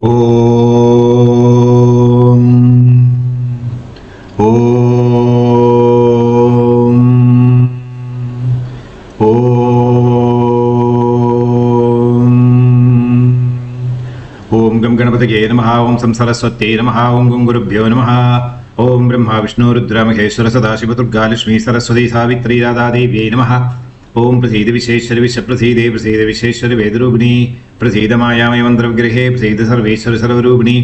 ஓம் ஓம் ஓம் ஓம் come கணபதியே நமஹ ஓம் some சரஸ்வத்யே நமஹ ஓம் கம் குருப்யோ நமஹ ஓம் பிரம்மா விஷ்ணு ருத்ர மகேஸ்வர சதாசிவ துர்கா லட்சுமி சரஸ்வதி சாவித்ரி ராதா தேவியே நமஹ ஓம் பிரசீத விசேஸ்வர விஸ்வப்ரசீதே பிரசீத விசேஸ்வர வேதரூபிணி பிரசீத மாயாமய மந்திரவிக்கிரகே பிரசீத சர்வேஸ்வர சர்வரூபிணி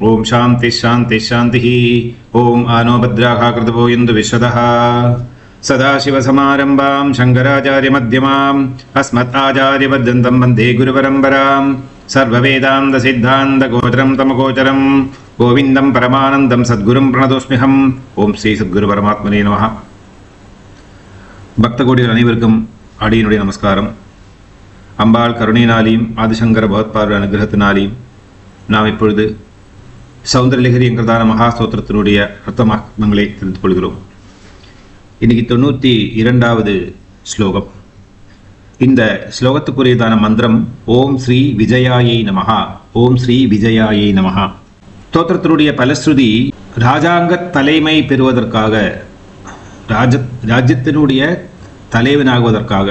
ஓம் சாந்தி சாந்தி சாந்தி ஓம் ஆனோ பத்ராஹ கிருதவோ இந்து விஸ்வதः சதாசிவசமாரம்பாம் சங்கராச்சாரிய மத்தியமாம் அஸ்மத் ஆச்சாரிய பர்யந்தம் வந்தே குருபரம்பராம் சர்வவேதாந்த சித்தாந்த கோச்சரம் தமகோச்சரம் கோவிந்தம் பரமானந்தம் சத்குரும் பிரணதோஸ்மிஹம். ஓம் ஸ்ரீ சத்குரு பரமாத்மனே நமஹ. பக்த கோடிகள் அனைவருக்கும் அடியினுடைய நமஸ்காரம். அம்பாள் கருணையினாலையும் ஆதிசங்கர பகவத்பாத அனுகிரகத்தினாலையும் நாம் இப்பொழுது சௌந்தரலஹரி என்கிறதான மகாஸ்தோத்திரத்தினுடைய அர்த்தமாக்களை தெரிந்து கொள்கிறோம். இன்னைக்கு 92வது ஸ்லோகம். இந்த ஸ்லோகத்துக்குரியதான மந்திரம் ஓம் ஸ்ரீ விஜயாயை நமஹா. ஓம் ஸ்ரீ விஜயாயை நமஹா. ஸ்தோத்திரத்தினுடைய பலஸ்ருதி ராஜாங்க தலைமை பெறுவதற்காக, ராஜ்யத்தினுடைய தலைவனாகுவதற்காக,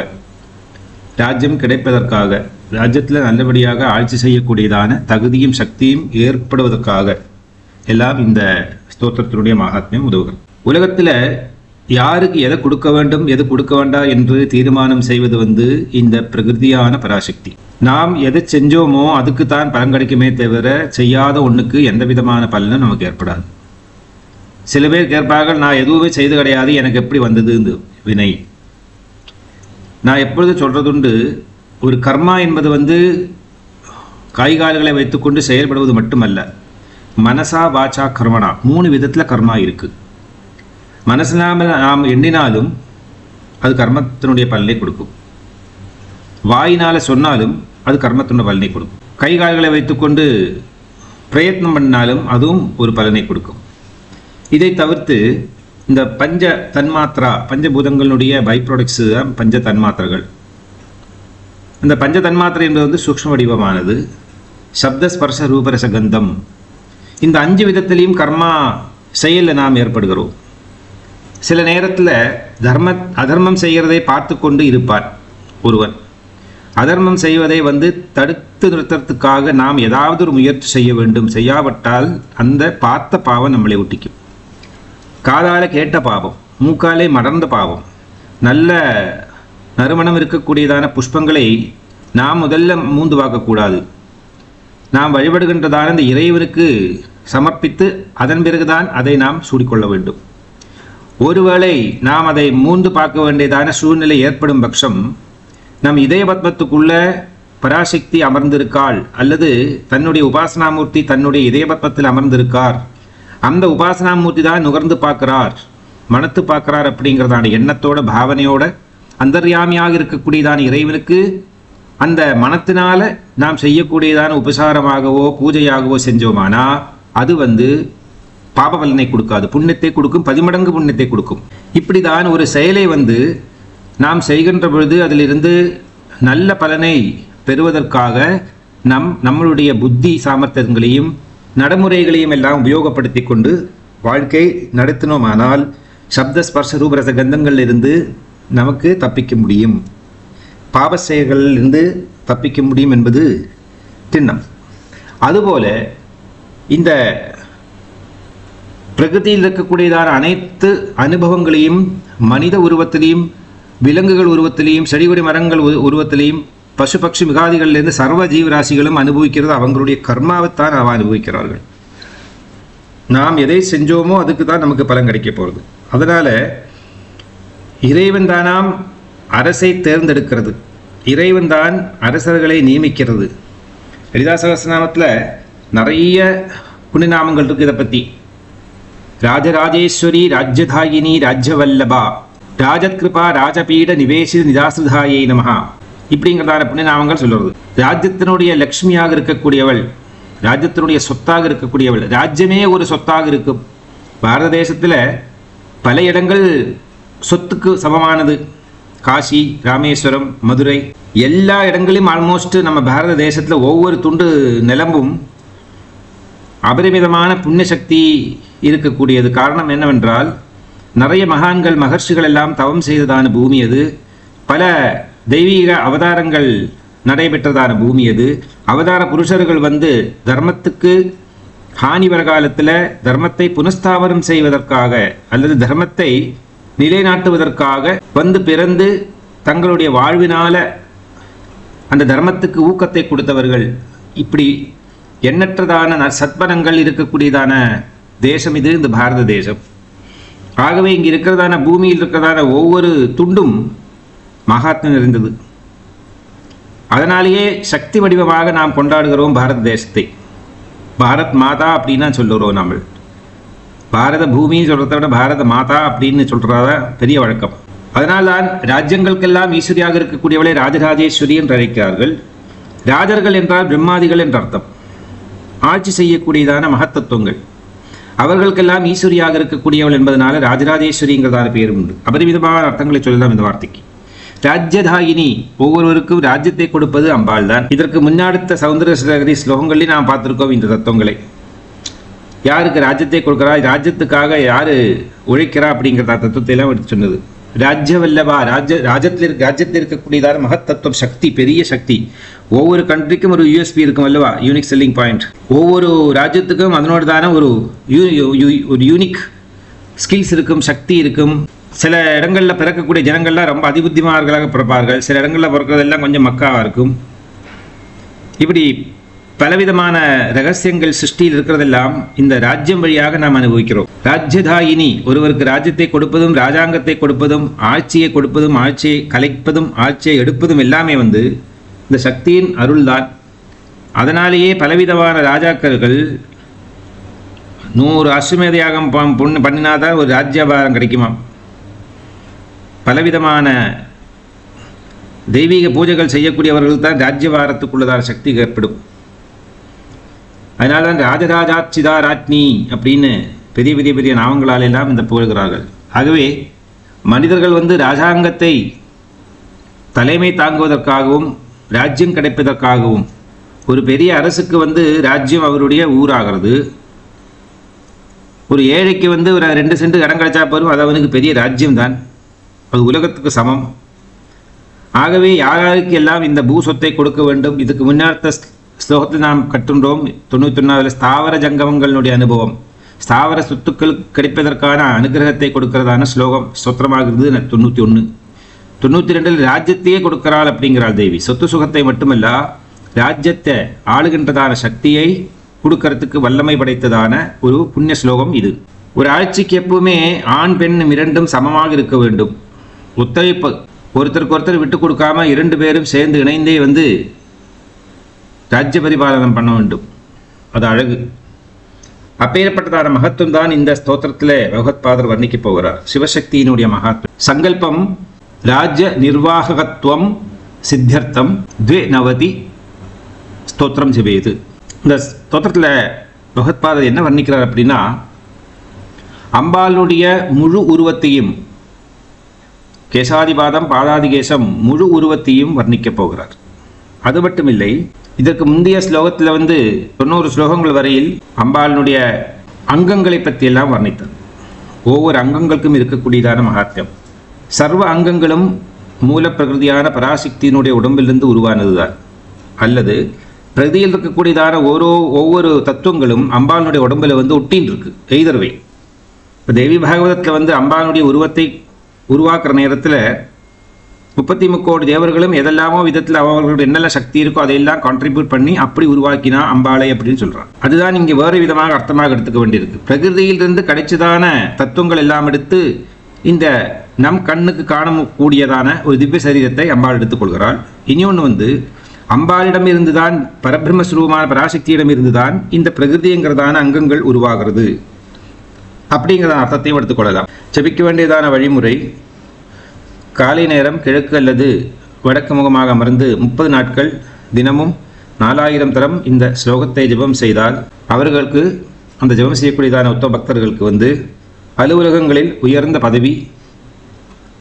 ராஜ்யம் கிடைப்பதற்காக, ராஜ்யத்தில் நல்லபடியாக ஆட்சி செய்யக்கூடியதான தகுதியும் சக்தியும் ஏற்படுவதற்காக எல்லாம் இந்த ஸ்தோத்திரத்தினுடைய மகாத்மியம் உதவுகிறது. உலகத்தில் யாருக்கு எதை கொடுக்க வேண்டும் எது கொடுக்க வேண்டாம் என்று தீர்மானம் செய்வது இந்த பிரகிருதியான பராசக்தி. நாம் எதை செஞ்சோமோ அதுக்கு தான் பலன் கிடைக்குமே தவிர செய்யாத ஒன்றுக்கு எந்த விதமான பலனும் நமக்கு ஏற்படாது. சில பேர் கேட்பார்கள், நான் எதுவுமே செய்து கிடையாது, எனக்கு எப்படி வந்தது இந்த வினை. நான் எப்பொழுது சொல்றதுண்டு, ஒரு கர்மா என்பது காய்கால்களை வைத்துக்கொண்டு செயல்படுவது மட்டுமல்ல, மனசா வாச்சா கர்மனா 3 விதத்தில் கர்மா இருக்கு. மனசினாம நாம் எண்ணினாலும் அது கர்மத்தினுடைய பலனை கொடுக்கும், வாயினால சொன்னாலும் அது கர்மத்தினுடைய பலனை கொடுக்கும், கை கால்களை வைத்துக்கொண்டு பிரயத்னம் பண்ணாலும் அதுவும் ஒரு பலனை கொடுக்கும். இதை தவிர்த்து இந்த பஞ்ச தன்மாத்திரா, பஞ்சபூதங்களுடைய பை ப்ராடக்ட்ஸு தான் பஞ்ச தன்மாத்திரைகள். இந்த பஞ்ச தன்மாத்திரை என்பது சூக்ஷ்ம வடிவமானது. சப்த ஸ்பர்ஷ ரூபரச கந்தம், இந்த 5 விதத்திலையும் கர்மா செயலில் நாம் ஏற்படுகிறோம். சில நேரத்தில் அதர்மம் செய்கிறதை பார்த்து கொண்டு இருப்பார் ஒருவன். அதர்மம் செய்வதை தடுத்து நிறுத்துறதுக்காக நாம் ஏதாவது ஒரு முயற்சி செய்ய வேண்டும். செய்யாவிட்டால் அந்த பார்த்த பாவம் நம்மளை ஒட்டிக்கும். காதால கேட்ட பாவம், மூக்காலே மடர்ந்த பாவம், நல்ல நறுமணம் இருக்கக்கூடியதான புஷ்பங்களை நாம் முதல்ல மூந்து பார்க்கக்கூடாது. நாம் வழிபடுகின்றதான இந்த இறைவனுக்கு சமர்ப்பித்து அதன் பிறகுதான் அதை நாம் சூடிக்கொள்ள வேண்டும். ஒருவேளை நாம் அதை மூந்து பார்க்க வேண்டியதான சூழ்நிலை ஏற்படும் பட்சம் நம் இதய பத்மத்துக்குள்ள பராசக்தி அமர்ந்திருக்காள், அல்லது தன்னுடைய உபாசனாமூர்த்தி தன்னுடைய இதய பத்மத்தில் அமர்ந்திருக்கார், அந்த உபாசனாமூர்த்தி தான் நுகர்ந்து பார்க்கிறார், மனத்து பார்க்கிறார் அப்படிங்கிறதான எண்ணத்தோட பாவனையோட அந்தர்யாமியாக இருக்கக்கூடியதான இறைவனுக்கு அந்த மனத்தினால நாம் செய்யக்கூடியதான உபசாரமாகவோ பூஜையாகவோ செஞ்சோமானா அது பாப பலனை கொடுக்காது, புண்ணியத்தை கொடுக்கும், 10 மடங்கு புண்ணியத்தை கொடுக்கும். இப்படிதான் ஒரு செயலை நாம் செய்கின்ற பொழுது அதிலிருந்து நல்ல பலனை பெறுவதற்காக நம்மளுடைய புத்தி சாமர்த்தியங்களையும் நடைமுறைகளையும் எல்லாம் உபயோகப்படுத்தி கொண்டு வாழ்க்கை நடத்தினோமானால் சப்த ஸ்பர்ஷ ரூபரச கந்தங்களிலிருந்து நமக்கு தப்பிக்க முடியும், பாப செயல்களிலிருந்து தப்பிக்க முடியும் என்பது திண்ணம். அதுபோல இந்த பிரகிருதியில் இருக்கக்கூடியதான அனைத்து அனுபவங்களையும் மனித உருவத்திலையும், விலங்குகள் உருவத்திலையும், செடிகொடி மரங்கள் உருவத்திலையும், பசு பட்சி மிகாதிகளிலிருந்து சர்வ ஜீவராசிகளும் அனுபவிக்கிறது அவங்களுடைய கர்மாவைத்தான் அனுபவிக்கிறார்கள். நாம் எதை செஞ்சோமோ அதுக்கு தான் நமக்கு பலன் கிடைக்க போகிறது. அதனால இறைவன் தானாம் அரசை தேர்ந்தெடுக்கிறது, இறைவன் தான் அரசர்களை நியமிக்கிறது. லலிதா சகஸ்ரநாமத்தில் நிறைய புண்ணியநாமங்கள் இருக்கு. இதை பற்றி ராஜராஜேஸ்வரி, ராஜ்யதாயினி, ராஜ்யவல்லபா, ராஜத்கிருபா, ராஜபீட நிவேசித நிதாசுதாயை நமஹா இப்படிங்கிறதான புண்ணியநாமங்கள் சொல்லுறது. ராஜ்யத்தினுடைய லக்ஷ்மியாக இருக்கக்கூடியவள், ராஜ்யத்தினுடைய சொத்தாக இருக்கக்கூடியவள், ராஜ்யமே ஒரு சொத்தாக இருக்கும். பாரத தேசத்தில் பல இடங்கள் சொத்துக்கு சமமானது. காசி, ராமேஸ்வரம், மதுரை எல்லா இடங்களையும் ஆல்மோஸ்ட் நம்ம பாரத தேசத்தில் ஒவ்வொரு துண்டு நிலமும் அபரிமிதமான புண்ணிய சக்தி இருக்கக்கூடியது. காரணம் என்னவென்றால் நிறைய மகான்கள் மகர்ஷிகள் எல்லாம் தவம் செய்ததான பூமி அது. பல தெய்வீக அவதாரங்கள் நடைபெற்றதான பூமி அது. அவதார புருஷர்கள் வந்து தர்மத்துக்கு ஹானி வர காலத்தில் தர்மத்தை புனஸ்தாபனம் செய்வதற்காக அல்லது தர்மத்தை நிலைநாட்டுவதற்காக வந்து பிறந்து தங்களுடைய வாழ்வினால அந்த தர்மத்துக்கு ஊக்கத்தை கொடுத்தவர்கள். இப்படி எண்ணற்றதான சத்பனங்கள் இருக்கக்கூடியதான தேசம் இது, இந்த பாரத தேசம். ஆகவே இங்கே இருக்கிறதான பூமியில் இருக்கிறதான ஒவ்வொரு துண்டும் மகாத்மியம் நிறைந்தது. அதனாலேயே சக்தி வடிவமாக நாம் கொண்டாடுகிறோம் பாரத தேசத்தை. பாரத் மாதா அப்படின்னா சொல்லுறோம். நம்ம பாரத பூமின்னு சொல்கிறத விட பாரத மாதா அப்படின்னு சொல்கிறதா பெரிய வழக்கம். அதனால்தான் ராஜ்யங்களுக்கெல்லாம் ஈஸ்வரியாக இருக்கக்கூடியவளை ராஜராஜேஸ்வரி என்று அழைக்கிறார்கள். ராஜர்கள் என்றால் பிரம்மாதிகள் என்ற அர்த்தம். ஆட்சி செய்யக்கூடியதான மகத்தத்துவங்கள். அவர்களுக்கெல்லாம் ஈஸ்வரியாக இருக்கக்கூடியவள் என்பதனால ராஜராஜேஸ்வரிங்கிறதான பேரும் உண்டு. அபரிமிதமான அர்த்தங்களை சொல்லலாம் இந்த வார்த்தைக்கு. ராஜ்யதாயினி, ஒவ்வொருவருக்கும் ராஜ்யத்தை கொடுப்பது அம்பாள் தான். இதற்கு முன்னாடித்த சௌந்தரலகரி ஸ்லோகங்களையும் நாம் பார்த்துருக்கோம் இந்த தத்துவங்களை. யாருக்கு ராஜ்யத்தை கொடுக்கிறா, ராஜ்யத்துக்காக யாரு உழைக்கிறா அப்படிங்கிற தத்துவத்தை எல்லாம் எடுத்து சொன்னது. ராஜ்ய வல்லபா, ராஜ்யத்தில் இருக்கக்கூடியதான மகத்தத்துவம், சக்தி, பெரிய சக்தி. ஒவ்வொரு கண்ட்ரிக்கும் ஒரு யூஎஸ்பி இருக்கும் அல்லவா, யூனிக் செல்லிங் பாயிண்ட். ஒவ்வொரு ராஜ்யத்துக்கும் அதனோட தானே ஒரு யூனிக் ஸ்கில்ஸ் இருக்கும், சக்தி இருக்கும். சில இடங்களில் பிறக்கக்கூடிய ஜனங்கள்லாம் ரொம்ப அதிபுத்திமார்களாக பிறப்பார்கள். சில இடங்களில் பிறக்கிறதெல்லாம் கொஞ்சம் மக்காவாக இருக்கும். இப்படி பலவிதமான ரகசியங்கள் சிருஷ்டியில் இருக்கிறதெல்லாம் இந்த ராஜ்யம் வழியாக நாம் அனுபவிக்கிறோம். ராஜ்யதாயினி, ஒருவருக்கு ராஜ்யத்தை கொடுப்பதும் ராஜாங்கத்தை கொடுப்பதும் ஆட்சியை கொடுப்பதும் ஆட்சியை கலைப்பதும் ஆட்சியை எடுப்பதும் எல்லாமே வந்து இந்த சக்தியின் அருள்தான். அதனாலேயே பலவிதமான ராஜாக்கர்கள் 100 அஸ்வமேத யாகம் பண்ணினாதான் ஒரு ராஜ்யபாரம் கிடைக்குமா. பலவிதமான தெய்வீக பூஜைகள் செய்யக்கூடியவர்கள் தான் ராஜ்யபாரத்துக்குள்ளதான சக்தி ஏற்படும். அதனால தான் ராஜராஜாட்சிதா ராஜ்னி அப்படின்னு பெரிய பெரிய பெரிய நாமங்களால் எல்லாம் இந்த புகழ்கிறார்கள். ஆகவே மனிதர்கள் வந்து ராஜாங்கத்தை தலைமை தாங்குவதற்காகவும் ராஜ்யம் கிடைப்பதற்காகவும், ஒரு பெரிய அரசுக்கு வந்து ராஜ்யம் அவருடைய ஊராகிறது. ஒரு ஏழைக்கு வந்து ஒரு 2 சென்ட் இடம் கிடைச்சா போதும், அது அவனுக்கு பெரிய ராஜ்யம் தான். அது உலகத்துக்கு சமம். ஆகவே யாருக்கு எல்லாம் இந்த பூ சொத்தை கொடுக்க வேண்டும். இதுக்கு முன்னாடி ஸ்லோகத்தில் நாம் கற்றுன்றோம் 91வது ஸ்தாவர ஜங்கமங்களுடைய அனுபவம். ஸ்தாவர சொத்துக்கள் கிடைப்பதற்கான அனுகிரகத்தை கொடுக்கிறதான ஸ்லோகம் ஸ்தோத்திரமாகிறது 91. 92 ராஜ்யத்தையே கொடுக்கிறாள் அப்படிங்கிறாள் தேவி. சொத்து சுகத்தை மட்டுமல்ல, ராஜ்யத்தை ஆளுகின்றதான சக்தியை கொடுக்கறதுக்கு வல்லமை படைத்ததான ஒரு புண்ணிய ஸ்லோகம் இது. ஒரு ஆட்சிக்கு எப்பவுமே ஆண் பெண் இரண்டும் சமமாக இருக்க வேண்டும். ஒத்துழைப்பு, ஒருத்தருக்கு ஒருத்தர் விட்டு கொடுக்காம 2 பேரும் சேர்ந்து இணைந்தே வந்து ராஜ்ய பரிபாலனம் பண்ண வேண்டும். அது அழகு. அப்பேற்பட்டதான மகத்துவம் தான் இந்த ஸ்தோத்திரத்தில் பகவத்பாதர் வர்ணிக்க போகிறார். சிவசக்தியினுடைய மகத்துவம். சங்கல்பம் ராஜ்ய நிர்வாகத்துவம் சித்தியர்த்தம் 290 ஸ்தோத்திரம் ஜெபேது. இந்த ஸ்தோத்திரத்தில் பகவத்பாதர் என்ன வர்ணிக்கிறார் அப்படின்னா, அம்பாளுடைய முழு உருவத்தையும், கேசாதிபாதம் பாதாதிகேசம் முழு உருவத்தையும் வர்ணிக்கப் போகிறார். அது மட்டுமில்லை, இதற்கு முந்தைய ஸ்லோகத்தில் வந்து 90 ஸ்லோகங்கள் வரையில் அம்பாளுடைய அங்கங்களை பற்றியெல்லாம் வர்ணித்தார். ஒவ்வொரு அங்கங்களுக்கும் இருக்கக்கூடியதான மகாத்மியம். சர்வ அங்கங்களும் மூல பிரகிருதியான பராசக்தியினுடைய உடம்பிலிருந்து உருவானதுதான். அல்லது பிரகிருதியில் இருக்கக்கூடியதான ஒவ்வொரு தத்துவங்களும் அம்பாளுடைய உடம்பில் வந்து ஒட்டின்னு இருக்கு. எய்தர்வை. இப்போ தேவி பாகவதத்தில் வந்து அம்பாளுடைய உருவத்தை உருவாக்குற நேரத்தில் 33 கோடி தேவர்களும் எதெல்லாமோ விதத்தில் அவர்களுடைய என்னெல்லாம் சக்தி இருக்கோ அதையெல்லாம் கான்ட்ரிபியூட் பண்ணி அப்படி உருவாக்கினா அம்பாளை அப்படின்னு சொல்கிறான். அதுதான் இங்கே வேறு விதமாக அர்த்தமாக எடுத்துக்க வேண்டியிருக்கு. பிரகிருதியிலிருந்து கிடைச்சதான தத்துவங்கள் எல்லாம் எடுத்து இந்த நம் கண்ணுக்கு காணக்கூடியதான ஒரு திவ்ய சரீரத்தை அம்பாள் எடுத்துக்கொள்கிறாள். இனி ஒன்று வந்து அம்பாளிடம் இருந்துதான், பரபிரம்மஸ்வரூபமான பராசக்தியிடம் இருந்துதான் இந்த பிரகிருதிங்கிறதான அங்கங்கள் உருவாகிறது அப்படிங்கிற அர்த்தத்தையும் எடுத்துக்கொள்ளலாம். ஜெபிக்க வேண்டியதான வழிமுறை, காலை நேரம் கிழக்கு அல்லது வடக்கு முகமாக அமர்ந்து 30 நாட்கள் தினமும் 4000 தரம் இந்த ஸ்லோகத்தை ஜெபம் செய்தால் அவர்களுக்கு, அந்த ஜெபம் செய்யக்கூடியதான உத்தம பக்தர்களுக்கு வந்து அலுவலகங்களில் உயர்ந்த பதவி,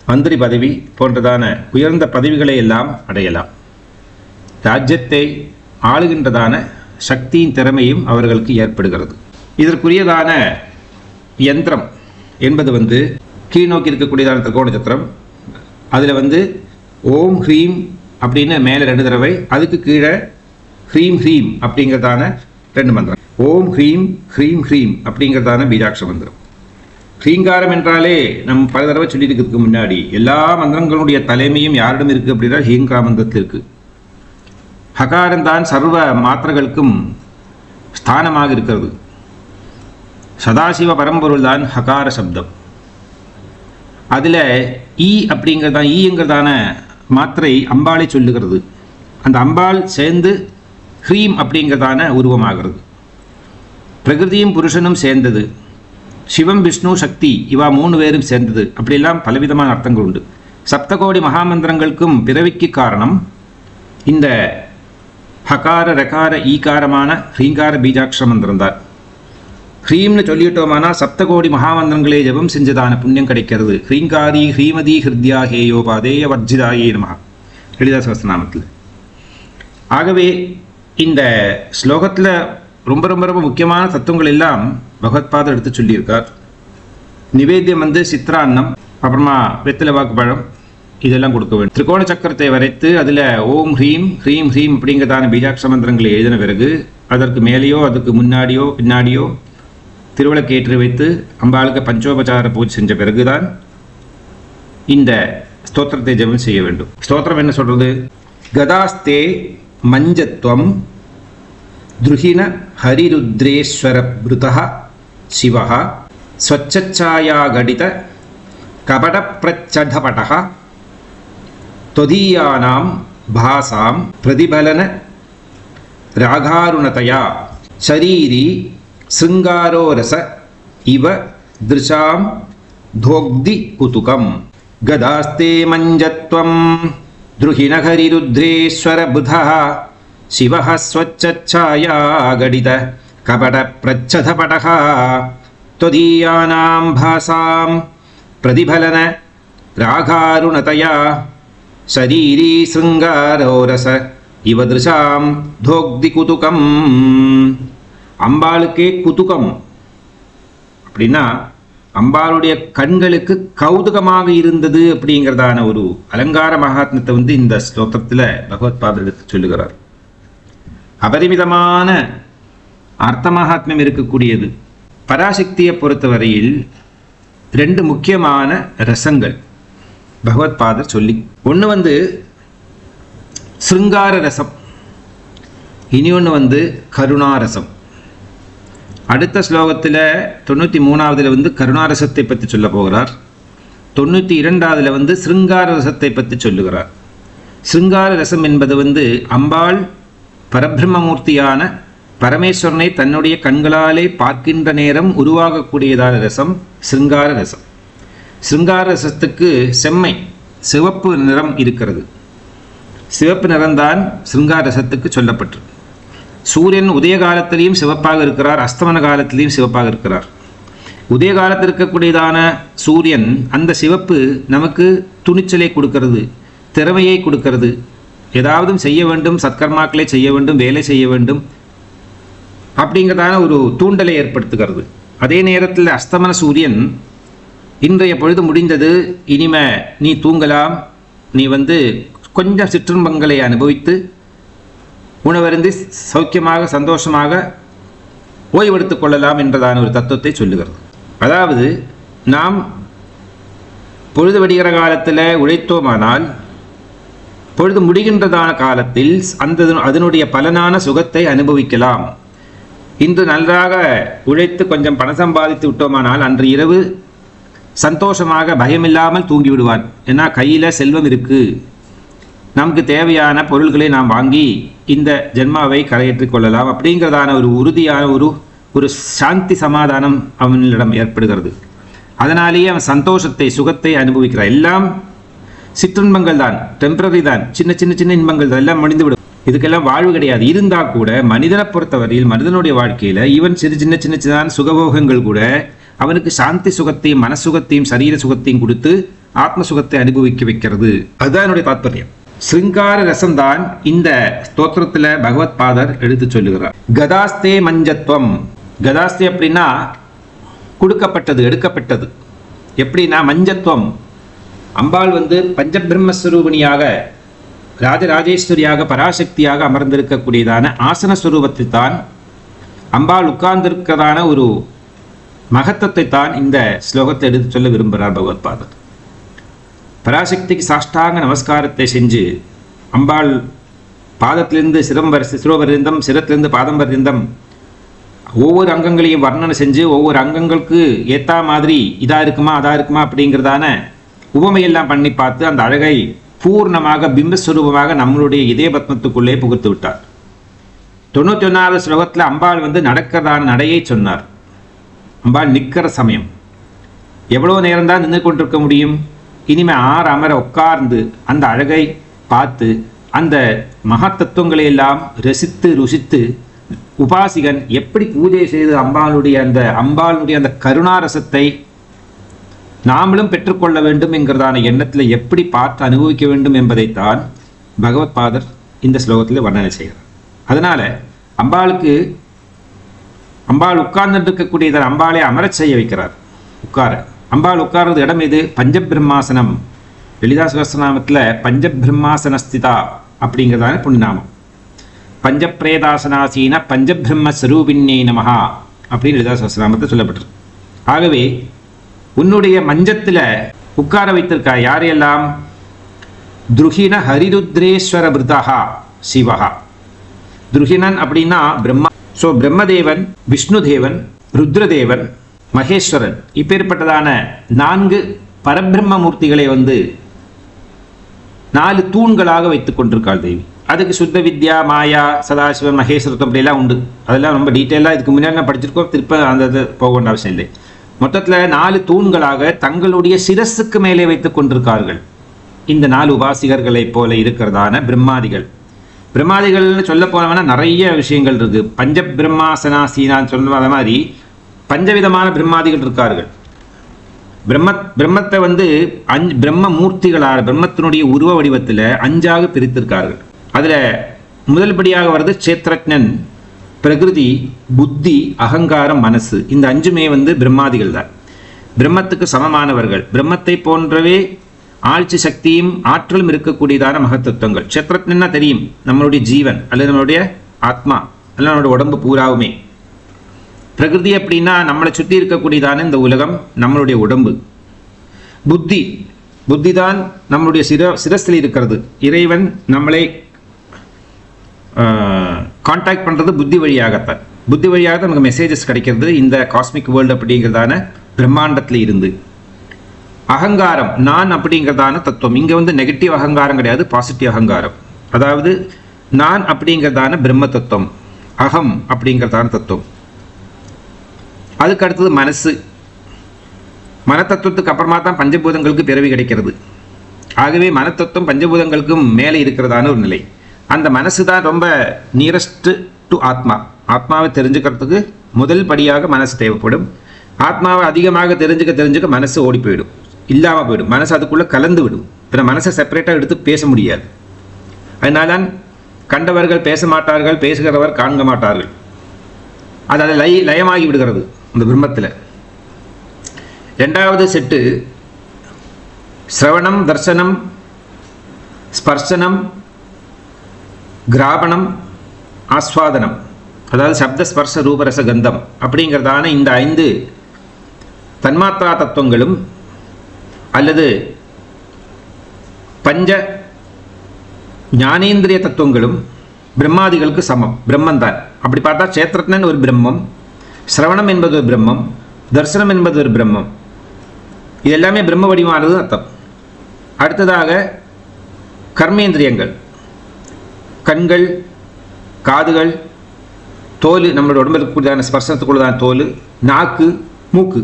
மந்திரி பதவி போன்றதான உயர்ந்த பதவிகளை எல்லாம் அடையலாம். ராஜ்யத்தை ஆளுகின்றதான சக்தியின் திறமையும் அவர்களுக்கு ஏற்படுகிறது. இதற்குரியதான யந்திரம் என்பது கீழ்நோக்கி இருக்கக்கூடியதான திரிகோண சக்கரம். அதில் ஓம் ஹ்ரீம் அப்படின்னு மேலே 2 தடவை, அதுக்கு கீழே ஹ்ரீம் ஹ்ரீம் அப்படிங்கிறதான 2 மந்திரம். ஓம் ஹ்ரீம் ஹ்ரீம் ஹ்ரீம் அப்படிங்கிறதான பீஜாட்சர மந்திரம். ஹ்ரீங்காரம் என்றாலே நம்ம பல தடவை சொல்லியிருக்கிறதுக்கு முன்னாடி எல்லா மந்திரங்களுடைய தலைமையும் யாரிடம் இருக்குது அப்படின்னா ஹீங்கார மந்திரத்தில் இருக்குது. ஹகாரம் தான் சர்வ மாத்திரைகளுக்கும் ஸ்தானமாக இருக்கிறது. சதாசிவ பரம்பொருள் தான் ஹகார சப்தம். அதில் ஈங்கிறதான மாத்திரை அம்பாளை சொல்லுகிறது. அந்த அம்பாள் சேர்ந்து ஹ்ரீம் அப்படிங்கிறதான உருவமாகிறது. பிரகிருதியும் புருஷனும் சேர்ந்தது, சிவம் விஷ்ணு சக்தி இவா 3 பேரும் சேர்ந்தது, அப்படியெல்லாம் பலவிதமான அர்த்தங்கள் உண்டு. சப்தகோடி மகாமந்திரங்களுக்கும் பிறவிக்கு காரணம் இந்த ஹகார ரகார ஈகாரமான ஹ்ரீங்கார பீஜாட்சர மந்திரம் தான். ஹ்ரீம்னு சொல்லிட்டோமானா சப்தகோடி மகாமந்திரங்களே ஜபம் செஞ்சதான புண்ணியம் கிடைக்கிறது. ஹ்ரீங்காரி ஹ்ரீமதி ஹிருத்யா ஹேயோ பாதேய வர்ஜிதாயே நமஹ லலிதா சஹஸ்ரநாமத்தில். ஆகவே இந்த ஸ்லோகத்தில் ரொம்ப ரொம்ப ரொம்ப முக்கியமான தத்துவங்கள் எல்லாம் பகவத்பாதர் எடுத்து சொல்லியிருக்கார். நிவேத்தியம் சித்ரான்னம், அப்புறமா வெத்தில வாக்கு பழம், இதெல்லாம் கொடுக்க வேண்டும். திரிகோண சக்கரத்தை வரைத்து அதில் ஓம் ஹ்ரீம் ஹ்ரீம் ஹ்ரீம் அப்படிங்கிறதான பீஜாட்சர மந்திரங்களை எழுதின பிறகு அதற்கு மேலேயோ அதுக்கு முன்னாடியோ பின்னாடியோ திருவிளக்கு ஏற்றி வைத்து அம்பாளுக்கு பஞ்சோபசார பூஜை செஞ்ச பிறகுதான் இந்த ஸ்தோத்திரத்தை ஜெபம் செய்ய வேண்டும். ஸ்தோத்திரம் என்ன சொல்றது? கதாஸ்தே மஞ்சத்வம் துருஹின ஹரிருத்ரேஸ்வர ப்ருதஹ சிவஹ ஸ்வச்சச்சாயா கடித கபட பிரச்சடபடஹ தொதீயானாம் பாசாம் பிரதிபலன ராகாருணதயா ஷரீரி சிருங்காரோ ரச இவ திருஷாம் தோக்தி குதுகம். கதாஸ்தே மஞ்சத்வம் துருஹின ஹரிருத்ரேஸ்வர புதஹ சிவஹ ஸ்வச்சச்சாயா கடித கபட பிரச்சதபடஹ त्वदीयानां भासां प्रतिफलन रागारुणतया शरीरी शृंगारो रस इव दृशां धोक्ति कुतुकम्. அம்பாளுக்கே குதுகம் அப்படின்னா அம்பாளுடைய கண்களுக்கு கௌதுகமாக இருந்தது அப்படிங்கிறதான ஒரு அலங்கார மகாத்மத்தை இந்த ஸ்லோகத்தில் பகவத்பாதர் எடுத்து சொல்லுகிறார். அபரிமிதமான அர்த்த மகாத்மியம் இருக்கக்கூடியது. பராசக்தியை பொறுத்தவரையில் 2 முக்கியமான ரசங்கள் பகவத்பாதர் சொல்லி, ஒன்று சிருங்கார ரசம், இனி ஒன்று கருணாரசம். அடுத்த ஸ்லோகத்தில் 93வது கருணாரசத்தை பற்றி சொல்ல போகிறார். 92வது சிருங்கார ரசத்தை பற்றி சொல்லுகிறார். சிருங்கார ரசம் என்பது அம்பாள் பரபிரம்மமூர்த்தியான பரமேஸ்வரனை தன்னுடைய கண்களாலே பார்க்கின்ற நேரம் உருவாகக்கூடியதான ரசம் சிருங்கார ரசம். சிருங்கார ரசத்துக்கு செம்மை சிவப்பு நிறம் இருக்கிறது. சிவப்பு நிறம்தான் சிருங்கார ரசத்துக்கு சொல்லப்பட்டு. சூரியன் உதய காலத்திலையும் சிவப்பாக இருக்கிறார், அஸ்தமன காலத்திலையும் சிவப்பாக இருக்கிறார். உதய காலத்தில் இருக்கக்கூடியதான சூரியன் அந்த சிவப்பு நமக்கு துணிச்சலை கொடுக்கிறது, திறமையை கொடுக்கிறது. ஏதாவது செய்ய வேண்டும், சத்கர்மாக்களை செய்ய வேண்டும், வேலை செய்ய வேண்டும் அப்படிங்கிறதான ஒரு தூண்டலை ஏற்படுத்துகிறது. அதே நேரத்தில் அஸ்தமன சூரியன் இன்றைய பொழுது முடிந்தது, இனிமே நீ தூங்கலாம், நீ கொஞ்சம் சிற்றுன்பங்களை அனுபவித்து உணவருந்தி சௌக்கியமாக சந்தோஷமாக ஓய்வெடுத்துக் கொள்ளலாம் என்றதான ஒரு தத்துவத்தை சொல்லுகிறது. அதாவது நாம் பொழுது விடுகிற காலத்தில் உழைத்தோமானால் பொழுது முடிகின்றதான காலத்தில் அதனுடைய பலனான சுகத்தை அனுபவிக்கலாம். இன்று நன்றாக உழைத்து கொஞ்சம் பணம் சம்பாதித்து விட்டோமானால் அன்று இரவு சந்தோஷமாக பயமில்லாமல் தூங்கி விடுவான். ஏன்னா கையில் செல்வம் இருக்கு, நமக்கு தேவையான பொருள்களை நாம் வாங்கி இந்த ஜென்மாவை கரையேற்றிக் கொள்ளலாம் அப்படிங்கிறதான ஒரு உறுதியான ஒரு சாந்தி சமாதானம் அவனிடம் ஏற்படுகிறது. அதனாலேயே அவன் சந்தோஷத்தை சுகத்தை அனுபவிக்கிறான். எல்லாம் சிற்றின்பங்கள் தான், டெம்பரரி தான், சின்ன சின்ன சின்ன இன்பங்கள் தான், எல்லாம் முடிந்துவிடும். இதுக்கெல்லாம் வாழ்வு கிடையாது. இருந்தால் கூட மனிதனை பொறுத்தவரையில் மனிதனுடைய வாழ்க்கையில் ஈவன் சின்ன சின்ன சுகபோகங்கள் கூட அவனுக்கு சாந்தி சுகத்தையும் மனசுகத்தையும் சரீர சுகத்தையும் கொடுத்து ஆத்ம சுகத்தை அனுபவிக்க வைக்கிறது. அதுதான் என்னுடைய தாற்பயம். சிருங்கார ரசம்தான் இந்த ஸ்தோத்திரத்தில் பகவத் பாதர் எடுத்து சொல்லுகிறார். கதாஸ்தே மஞ்சத்துவம். கதாஸ்தே அப்படின்னா கொடுக்கப்பட்டது, எடுக்கப்பட்டது. எப்படின்னா மஞ்சத்துவம். அம்பாள் பஞ்சபிரம்மஸ்வரூபிணியாக, ராஜராஜேஸ்வரியாக, பராசக்தியாக அமர்ந்திருக்கக்கூடியதான ஆசனஸ்வரூபத்தை தான், அம்பாள் உட்கார்ந்திருக்கிறதான ஒரு மகத்துவத்தை தான் இந்த ஸ்லோகத்தை எடுத்து சொல்ல விரும்புகிறார் பகவத் பாதர். பராசக்திக்கு சாஷ்டாங்க நமஸ்காரத்தை செஞ்சு அம்பாள் பாதத்திலிருந்து சிரோபரிந்தம், சிரத்திலிருந்து பாதம் பரிந்தம் ஒவ்வொரு அங்கங்களையும் வர்ணனை செஞ்சு ஒவ்வொரு அங்கங்களுக்கு ஏற்றா மாதிரி இதாக இருக்குமா அதா இருக்குமா அப்படிங்கிறதான உவமையெல்லாம் பண்ணி பார்த்து அந்த அழகை பூர்ணமாக பிம்பஸ்வரூபமாக நம்மளுடைய இதய பத்மத்துக்குள்ளே புகுத்து விட்டார். 91வது ஸ்லோகத்தில் அம்பாள் நடக்கிறதான நடையை சொன்னார். அம்பாள் நிற்கிற சமயம் எவ்வளோ நேரம் தான் நின்று கொண்டிருக்க முடியும்? இனிமேல் அமர உட்கார்ந்து அந்த அழகை பார்த்து அந்த மகத்தத்துவங்களை எல்லாம் ரசித்து ருசித்து உபாசிகன் எப்படி பூஜை செய்து அம்பாளுடைய அந்த கருணாரசத்தை நாமளும் பெற்றுக்கொள்ள வேண்டும் என்கிறதான எண்ணத்தில் எப்படி பார்த்து அனுபவிக்க வேண்டும் என்பதைத்தான் பகவத் பாதர் இந்த ஸ்லோகத்தில் வர்ணனை செய்கிறார். அதனால அம்பாள் உட்கார்ந்து இருக்கக்கூடியதை அம்பாளை அமரச் செய்ய வைக்கிறார். அம்பாள் உட்கார்றது இடம் எது? பஞ்சபிரம்மாசனம். லலிதா சகஸ்ரநாமத்தில் பஞ்சபிரம்மாசனஸ்திதா அப்படிங்கிறதான புண்ணியநாமம். பஞ்சப்பிரேதாசனாசீன பஞ்சபிரம்மஸ்வரூபிண்யே நமஹா அப்படின்னு லலிதா சகஸ்ரநாமத்தில் சொல்லப்பட்டிருக்கு. ஆகவே உன்னுடைய மஞ்சத்தில் உட்கார வைத்திருக்கா யாரையெல்லாம்? துருகின ஹரிருத்ரேஸ்வர பிருதா சிவஹா. துருகினன் அப்படின்னா பிரம்மா. ஸோ பிரம்மதேவன், விஷ்ணுதேவன், ருத்ரதேவன், மகேஸ்வரன், இப்பேற்பட்டதான 4 பரபிரம்ம மூர்த்திகளை 4 தூண்களாக வைத்துக் கொண்டிருக்காள் தேவி. அதுக்கு சுத்த வித்யா, மாயா, சதாசிவன், மகேஸ்வரத்தம் அப்படியெல்லாம் உண்டு. அதெல்லாம் ரொம்ப டீட்டெயிலாக இதுக்கு முன்னாடி நான் படிச்சிருக்கோம், திருப்ப அந்த போக வேண்டிய அவசியம் இல்லை. மொத்தத்தில் 4 தூண்களாக தங்களுடைய சிரஸுக்கு மேலே வைத்துக் கொண்டிருக்கார்கள் இந்த 4 உபாசிகர்களை போல இருக்கிறதான பிரம்மாதிகள். பிரம்மாதிகள்னு சொல்ல போனவனா நிறைய விஷயங்கள் இருக்கு. பஞ்ச பிரம்மாசனாசீனான்னு சொன்ன மாதிரி பஞ்சவிதமான பிரம்மாதிகள் இருக்கார்கள். பிரம்மத்தை பிரம்ம மூர்த்திகளாக பிரம்மத்தினுடைய உருவ வடிவத்தில் 5ஆக பிரித்திருக்கார்கள். அதில் முதல்படியாக வருது சேத்ரஜ்ஞன், பிரகிருதி, புத்தி, அகங்காரம், மனசு. இந்த 5மே பிரம்மாதிகள் தான். பிரம்மத்துக்கு சமமானவர்கள். பிரம்மத்தை போன்றவே ஆட்சி சக்தியும் ஆற்றலும் இருக்கக்கூடியதான மகத்தத்துவங்கள். சேத்ரஜ்ஞன்னா தெரியும், நம்மளுடைய ஜீவன் அல்லது நம்மளுடைய ஆத்மா அல்லது நம்மளுடைய உடம்பு பூராவுமே. பிரகிருதி அப்படின்னா நம்மளை சுற்றி இருக்கக்கூடியதான இந்த உலகம், நம்மளுடைய உடம்பு. புத்தி தான் நம்மளுடைய சிரஸில் இருக்கிறது. இறைவன் நம்மளை கான்டாக்ட் பண்ணுறது புத்தி வழியாகத்தான். புத்தி வழியாக நமக்கு மெசேஜஸ் கிடைக்கிறது இந்த காஸ்மிக் வேர்ல்டு அப்படிங்கிறதான பிரம்மாண்டத்தில் இருந்து. அகங்காரம், நான் அப்படிங்கிறதான தத்துவம். இங்கே நெகட்டிவ் அகங்காரம் கிடையாது, பாசிட்டிவ் அகங்காரம். அதாவது நான் அப்படிங்கிறதான பிரம்ம தத்துவம், அகம் அப்படிங்கிறதான தத்துவம். அதுக்கு அடுத்தது மனசு. மனத்தத்துவத்துக்கு அப்புறமா தான் பஞ்சபூதங்களுக்கு பிறவி கிடைக்கிறது. ஆகவே மனத்தத்துவம் பஞ்சபூதங்களுக்கும் மேலே இருக்கிறதான ஒரு நிலை. அந்த மனசு தான் ரொம்ப நியரஸ்ட் டு ஆத்மா. ஆத்மாவை தெரிஞ்சுக்கிறதுக்கு முதல் படியாக மனசு தேவைப்படும். ஆத்மாவை அதிகமாக தெரிஞ்சுக்க மனசு ஓடி போயிடும், இல்லாமல் போயிடும். மனசு அதுக்குள்ளே கலந்து விடும். பிற மனசை செப்பரேட்டாக எடுத்து பேச முடியாது. அதனால கண்டவர்கள் பேச மாட்டார்கள், பேசுகிறவர் காண்க மாட்டார்கள். அது அதை லயமாகி விடுகிறது இந்த பிரம்மத்தில். 2வது செட்டு சிரவணம், தர்சனம், ஸ்பர்சனம், கிராபணம், ஆஸ்வாதனம். அதாவது சப்த, ஸ்பர்ச, ரூபரச, கந்தம் அப்படிங்கிறதான இந்த 5 தன்மாத்ரா தத்துவங்களும் அல்லது பஞ்ச ஞானேந்திரிய தத்துவங்களும் பிரம்மாதிகளுக்கு சமம். பிரம்மந்தான். அப்படி பார்த்தா சேத்ரஜ்ஞன் ஒரு பிரம்மம், சிரவணம் என்பது ஒரு பிரம்மம், தர்சனம் என்பது ஒரு பிரம்மம். இது எல்லாமே பிரம்ம வடிவானது அர்த்தம். அடுத்ததாக கர்மேந்திரியங்கள், கண்கள், காதுகள், தோல், நம்மளோட உடம்புக்குள்ளதான ஸ்பர்சனத்துக்குள்ளதான தோல், நாக்கு, மூக்கு,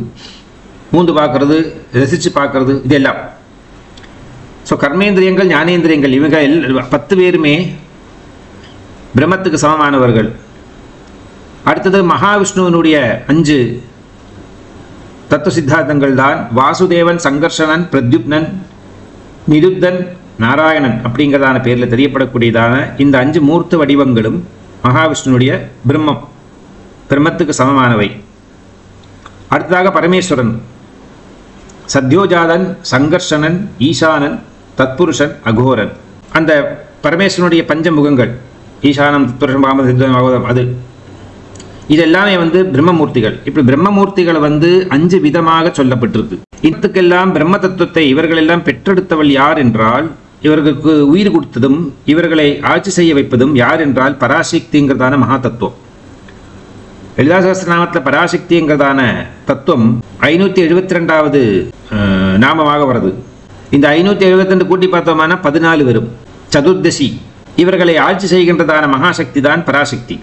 மூந்து பார்க்கறது, ரசித்து பார்க்கறது, இதெல்லாம். ஸோ கர்மேந்திரியங்கள், ஞானேந்திரியங்கள், இவங்க 10 பேருமே பிரம்மத்துக்கு சமமானவர்கள். அடுத்தது மகாவிஷ்ணுவனுடைய 5 தத்துவ சித்தாந்தங்கள் தான் வாசுதேவன், சங்கர்ஷணன், பிரத்யுப்னன், நிருத்தன், நாராயணன் அப்படிங்கிறதான பேரில் தெரியப்படக்கூடியதான இந்த 5 மூர்த்த வடிவங்களும் மகாவிஷ்ணுனுடைய பிரம்மத்துக்கு சமமானவை. அடுத்ததாக பரமேஸ்வரன், சத்யோஜாதன், சங்கர்ஷணன், ஈசானன், தத்புருஷன், அகோரன். அந்த பரமேஸ்வரனுடைய பஞ்சமுகங்கள், ஈசானம், தத்புருஷன், பாம, அது இதெல்லாமே பிரம்மமூர்த்திகள். இப்படி பிரம்மமூர்த்திகளை 5 விதமாக சொல்லப்பட்டிருக்கு. இதுக்கெல்லாம் பிரம்ம தத்துவத்தை இவர்களெல்லாம் பெற்றெடுத்தவள் யார் என்றால், இவர்களுக்கு உயிர் கொடுத்ததும் இவர்களை ஆட்சி செய்ய வைப்பதும் யார் என்றால் பராசக்திங்கிறதான மகா தத்துவம். லலிதா சஹஸ்ரநாமத்தில் பராசக்திங்கிறதான தத்துவம் 572வது நாமமாக வருது. இந்த 572 கூட்டி பார்த்தோம்னா 14 வரும். சதுர்தசி. இவர்களை ஆட்சி செய்கின்றதான மகாசக்தி தான் பராசக்தி.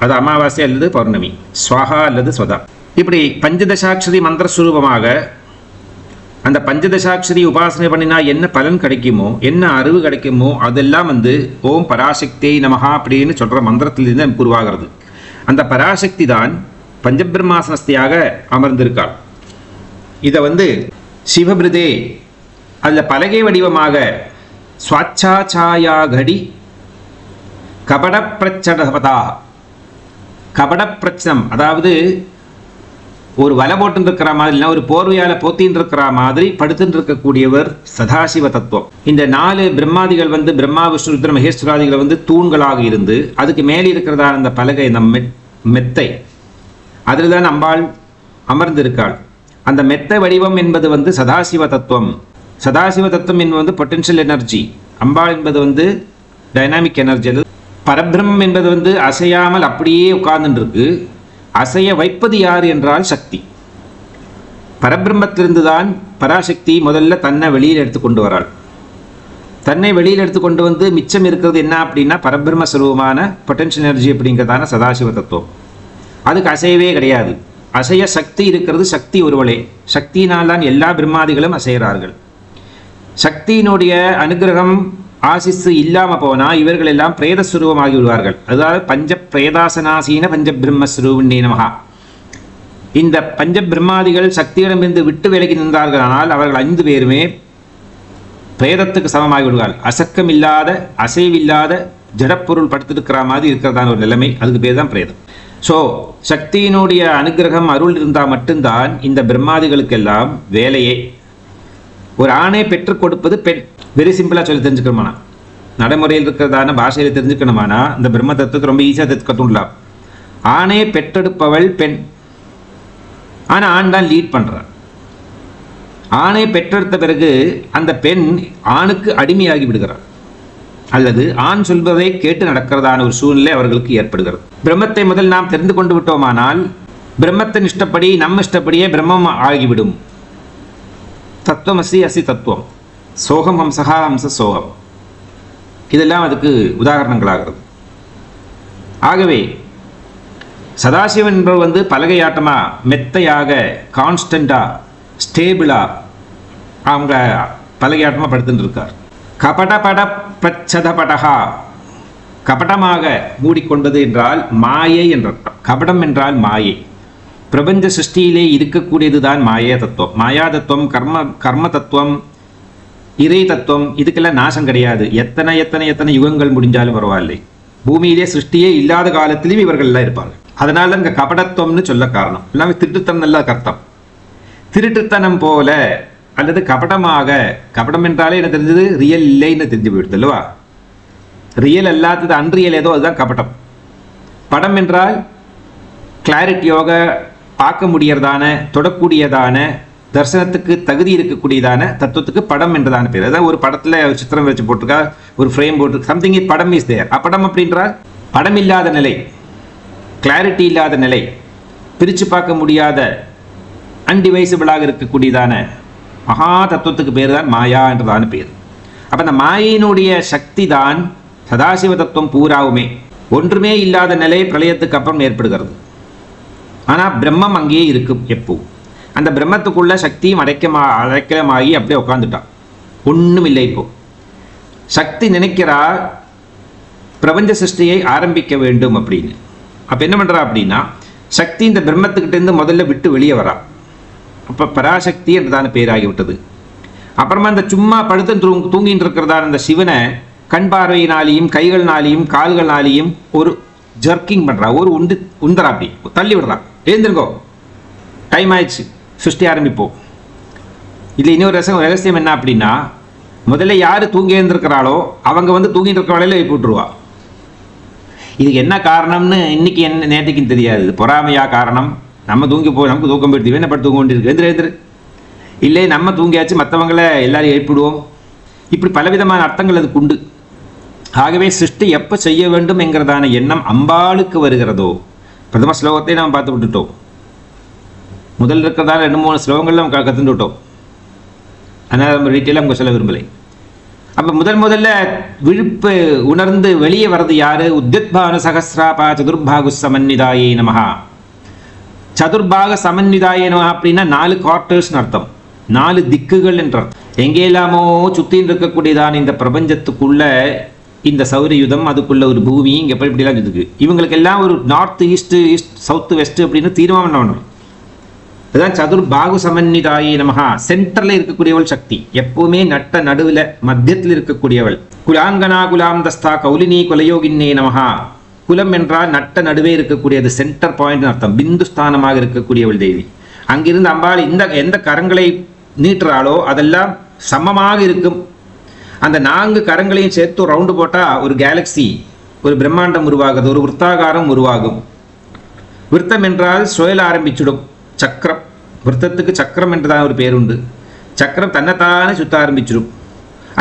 அது அமாவாசை அல்லது பௌர்ணமி, ஸ்வாஹா அல்லது ஸ்வதா. இப்படி பஞ்சதசாட்சரி மந்திரஸ்வரூபமாக அந்த பஞ்சதசாட்சரி உபாசனை பண்ணினா என்ன பலன் கிடைக்குமோ, என்ன அறிவு கிடைக்குமோ, அதெல்லாம் ஓம் பராசக்தியை நமஹா அப்படின்னு சொல்கிற மந்திரத்திலிருந்து நமக்கு உருவாகிறது. அந்த பராசக்தி தான் பஞ்சபிரம்மாசனஸ்தியாக அமர்ந்திருக்காள். இதை சிவபிருதே அதில் பலகை வடிவமாக ஸ்வாச்சாச்சாயா கடி கபடப்பிரச்சடபதா, கபடப்பிரச்சனம், அதாவது ஒரு வலை போட்டுன்னு இருக்கிற மாதிரி, இல்லை ஒரு போர்வையால் போத்தின்னு இருக்கிற மாதிரி படுத்துட்டு இருக்கக்கூடியவர் சதாசிவ தத்துவம். இந்த 4 பிரம்மாதிகள் பிரம்மா, விஷ்ணு, ருத்ர, மகேஸ்வராதிகள் தூண்களாக இருந்து அதுக்கு மேலே இருக்கிறதா அந்த பலகை, அந்த மெத்தை, அதில் தான் அம்பாள் அமர்ந்திருக்காள். அந்த மெத்த வடிவம் என்பது சதாசிவ தத்துவம். சதாசிவ தத்துவம் என்பது பொட்டென்ஷியல் எனர்ஜி. அம்பாள் என்பது டைனாமிக் எனர்ஜி. பரபிரம்மம் என்பது அசையாமல் அப்படியே உட்கார்ந்துட்டு இருக்கு. அசைய வைப்பது யார் என்றால் சக்தி. பரபிரம்மத்திலிருந்து தான் பராசக்தி முதல்ல தன்னை வெளியில் எடுத்து கொண்டு வராள். தன்னை வெளியில் எடுத்து கொண்டு மிச்சம் இருக்கிறது என்ன அப்படின்னா பரபிரம்ம ஸ்வரூபமான பொட்டென்ஷியல் எனர்ஜி அப்படிங்கிறதான சதாசிவ தத்துவம். அதுக்கு அசையவே கிடையாது. அசைய சக்தி இருக்கிறது. சக்தி ஒருவளே. சக்தியினால் தான் எல்லா பிரம்மாதிகளும் அசைகிறார்கள். சக்தியினுடைய அனுகிரகம் ஆசிசு இல்லாமல் போனால் இவர்கள் எல்லாம் பிரேதஸ்வரூபமாகி விடுவார்கள். அதாவது பஞ்ச பிரேதாசனாசீன பஞ்ச பிரம்மஸ்வரூபிணி நமஹா. இந்த பஞ்ச பிரம்மாதிகள் சக்தியிடமிருந்து விட்டு விலகி நின்றார்கள். ஆனால் அவர்கள் 5 பேருமே பிரேதத்துக்கு சமமாகி விடுவார்கள். அசக்கம் இல்லாத, அசைவில்லாத ஜடப்பொருள் படுத்திருக்கிற மாதிரி இருக்கிறதான ஒரு நிலைமை, அதுக்கு பேர் தான் பிரேதம். ஸோ சக்தியினுடைய அனுகிரகம், அருள் இருந்தால் மட்டும்தான் இந்த பிரம்மாதிகளுக்கெல்லாம் வேலையே. ஒரு ஆணை பெற்றுக் கொடுப்பது பெண். வெரி சிம்பிளாக சொல்லி தெரிஞ்சுக்கணுமானா, நடைமுறையில் இருக்கிறதான பாஷையில் தெரிஞ்சுக்கணுமானா இந்த பிரம்ம தத்துவத்தை ரொம்ப ஈஸியாக கற்றுக்கலாம். ஆணை பெற்றெடுப்பவள் பெண். ஆனால் ஆண் தான் லீட் பண்ணுறார். ஆணை பெற்றெடுத்த பிறகு அந்த பெண் ஆணுக்கு அடிமையாகி விடுகிறார், அல்லது ஆண் சொல்வதை கேட்டு நடக்கிறதான ஒரு சூழ்நிலை அவர்களுக்கு ஏற்படுகிறது. பிரம்மத்தை முதல் நாம் தெரிந்து கொண்டு விட்டோமானால் பிரம்மத்தின் இஷ்டப்படி, நம் இஷ்டப்படியே பிரம்மம் ஆகிவிடும். தத்துவமசி அசி தத்துவம், சோகம் ஹம்சகா ஹம்ச சோகம், இதெல்லாம் அதுக்கு உதாரணங்களாகிறது. ஆகவே சதாசிவன் என்பவர் பலகையாட்டமாக, மெத்தையாக, கான்ஸ்டண்டாக, ஸ்டேபிளாக அவங்க பலகையாட்டமாக படுத்துட்டு இருக்கார். கபடபட பிரச்சதபடகா, கபடமாக மூடிக்கொண்டது என்றால் மாயை என்ற அர்த்தம். கபடம் என்றால் மாயை. பிரபஞ்ச சிருஷ்டியிலே இருக்கக்கூடியது தான் மாயா தத்துவம். மாயா தத்துவம், கர்ம தத்துவம், இறை தத்துவம், இதுக்கெல்லாம் நாசம் கிடையாது. எத்தனை எத்தனை எத்தனை யுகங்கள் முடிஞ்சாலும் பரவாயில்லை. பூமியிலே சிருஷ்டியே இல்லாத காலத்திலும் இவர்கள்லாம் இருப்பார்கள். அதனால தான் இங்கே கபடத்துவம்னு சொல்ல காரணம். எல்லாமே திருட்டுத்தனம் நல்ல அர்த்தம். திருட்டுத்தனம் போல அல்லது கபடமாக, கபடம் என்றாலே என்ன தெரிஞ்சது, ரியல் இல்லைன்னு தெரிஞ்சு போயிடுது அல்லவா. ரியல் அல்லாதது அன்ரியல் ஏதோ, அதுதான் கபடம். படம் என்றால் கிளாரிட்டியோக பார்க்க முடியறதான, தொடக்கூடியதான, தரிசனத்துக்கு தகுதி இருக்கக்கூடியதான தத்துவத்துக்கு படம் என்றதான பேர். அதாவது ஒரு படத்தில் சித்திரம் வச்சு போட்டிருக்கா, ஒரு ஃப்ரேம் போட்டிருக்கா, சம்திங் இட் படம் இஸ் தேர். அப்படம் அப்படின்றால் படம் இல்லாத நிலை, கிளாரிட்டி இல்லாத நிலை, பிரித்து பார்க்க முடியாத, அன்டிவைசபிளாக இருக்கக்கூடியதான மகா தத்துவத்துக்கு பேர் தான் மாயா என்றதான பேர். அப்போ அந்த மாயினுடைய சக்தி தான் சதாசிவ தத்துவம் பூராவுமே. ஒன்றுமே இல்லாத நிலை பிரளயத்துக்கு அப்புறம் ஏற்படுகிறது. ஆனால் பிரம்மம் அங்கேயே இருக்கும் எப்போ. அந்த பிரம்மத்துக்குள்ள சக்தியும் அடைக்கலமாகி அப்படியே உட்காந்துட்டான். ஒன்றும் இல்லை. இப்போ சக்தி நினைக்கிறா பிரபஞ்ச சிருஷ்டியை ஆரம்பிக்க வேண்டும் அப்படின்னு. அப்போ என்ன பண்ணுறா அப்படின்னா, சக்தி இந்த பிரம்மத்துக்கிட்டேருந்து முதல்ல விட்டு வெளியே வரா. அப்போ பராசக்தி என்றதான பேராகிவிட்டது. அப்புறமா அந்த சும்மா படுத்து தூங்கிட்டு இருக்கிறதா அந்த சிவனை கண் பார்வையினாலேயும் கைகள்னாலேயும் கால்கள்னாலேயும் ஒரு ஜர்க்கிங் பண்ணுறா, ஒரு உந்தரா, அப்படி தள்ளி விடுறா, எழுந்திருங்கோ டைம் ஆயிடுச்சு, சுஷ்டி ஆரம்பிப்போம். இல்லை இன்னொரு ரகசியம் என்ன அப்படின்னா, முதல்ல யார் தூங்கி எழுந்திருக்கிறாளோ அவங்க வந்து தூங்கிட்டு இருக்கிற வேலையில் எழுப்பி விட்டுருவா. இதுக்கு என்ன காரணம்னு இன்னைக்கு என்ன நேற்றுக்குன்னு தெரியாது. பொறாமையா காரணம்? நம்ம தூங்கி நமக்கு தூக்கம் போயிடுது, என்ன பட்டு தூங்க வேண்டியிருக்கு, எழுந்திரு இல்லை நம்ம தூங்கியாச்சு மற்றவங்களை எல்லாரையும் எழுப்பிடுவோம். இப்படி பலவிதமான அர்த்தங்கள் அதுக்கு உண்டு. ஆகவே சிருஷ்டி எப்போ செய்ய வேண்டும் என்கிறதான எண்ணம் அம்பாளுக்கு வருகிறதோ, பிரதம ஸ்லோகத்தை நாம் பார்த்து விட்டுட்டோம். முதல் இருக்கிறதால 2-3 ஸ்லோகங்கள் நம்ம கற்றுட்டு விட்டோம். அதனால் நம்ம டீட்டெயிலாக அவங்க சொல்ல விரும்பலை. அப்போ முதல்ல விழுப்பு உணர்ந்து வெளியே வர்றது யாரு? உத்யத்பானு சகசிராபா சதுர்பாகு சமன்விதாயே நமஹா. சதுர்பாக சமன்விதாயே நமஹா அப்படின்னா 4 குவார்டர்ஸ்னு அர்த்தம், 4 திக்குகள் என்ற அர்த்தம். எங்கேலாமோ சுற்றின்னு இருக்கக்கூடியதான இந்த பிரபஞ்சத்துக்குள்ள இந்த சௌரயுதம், அதுக்குள்ள ஒரு பூமி, இங்கே இப்படிலாம் இருக்கு. இவங்களுக்கு எல்லாம் ஒரு நார்த் ஈஸ்ட் சவுத் வெஸ்ட் அப்படின்னு தீர்மானம் பண்ணணும். அதுதான் சதுர்பாகு சமன்விதாயே நமஹா. சென்டர்ல இருக்கக்கூடியவள் சக்தி, எப்பவுமே நட்ட நடுவில் மத்தியத்தில் இருக்கக்கூடியவள். குலாங்கனா குலாம்தஸ்தா கௌலினி குலயோகின்னே நமஹா. குலம் என்றால் நட்ட நடுவே இருக்கக்கூடியது, சென்டர் பாயிண்ட் அர்த்தம், பிந்து ஸ்தானமாக இருக்கக்கூடியவள் தேவி. அங்கிருந்து அம்பாள் எந்த கரங்களை நீட்டுறாளோ அதெல்லாம் சமமாக இருக்கும். அந்த 4 கரங்களையும் சேர்த்து ஒரு ரவுண்டு போட்டால் ஒரு கேலக்சி, ஒரு பிரம்மாண்டம் உருவாகுது, ஒரு விற்த்தாகாரம் உருவாகும். விற்த்தம் என்றால் சுழல ஆரம்பிச்சிடும். சக்கரம், விற்த்தத்துக்கு சக்கரம் என்றுதான் ஒரு பேர் உண்டு. சக்கரம் தன்னைத்தானே சுத்த ஆரம்பிச்சிடும்.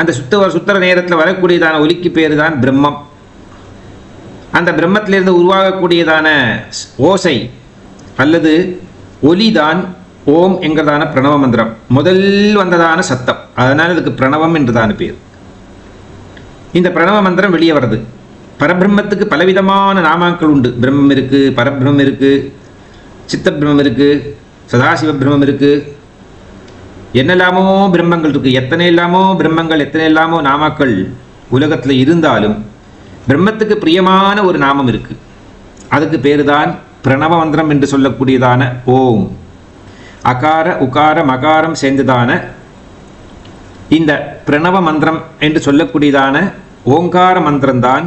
அந்த சுத்தர நேரத்தில் வரக்கூடியதான ஒலிக்கு பேர் தான் பிரம்மம். அந்த பிரம்மத்திலிருந்து உருவாகக்கூடியதான ஓசை அல்லது ஒலிதான் ஓம் என்கிறதான பிரணவ மந்திரம். முதல் வந்ததான சத்தம், அதனால் இதுக்கு பிரணவம் என்றுதான பேர். இந்த பிரணவ மந்திரம் வெளியே வருது. பரபிரம்மத்துக்கு பலவிதமான நாமாக்கள் உண்டு. பிரம்மம் இருக்கு, பரபிரம்மம் இருக்கு, சித்த பிரம்மம் இருக்கு, சதாசிவ பிரம்மம் இருக்கு, என்னெல்லாமோ பிரம்மங்கள் இருக்கு. எத்தனை எல்லாமோ நாமாக்கள் உலகத்தில் இருந்தாலும் பிரம்மத்துக்கு பிரியமான ஒரு நாமம் இருக்கு. அதுக்கு பேரு தான் பிரணவ மந்திரம் என்று சொல்லக்கூடியதான ஓம். அகார உகார மகாரம் சேர்ந்ததான இந்த பிரணவ மந்திரம் என்று சொல்லக்கூடியதான ஓங்கார மந்திரம்தான்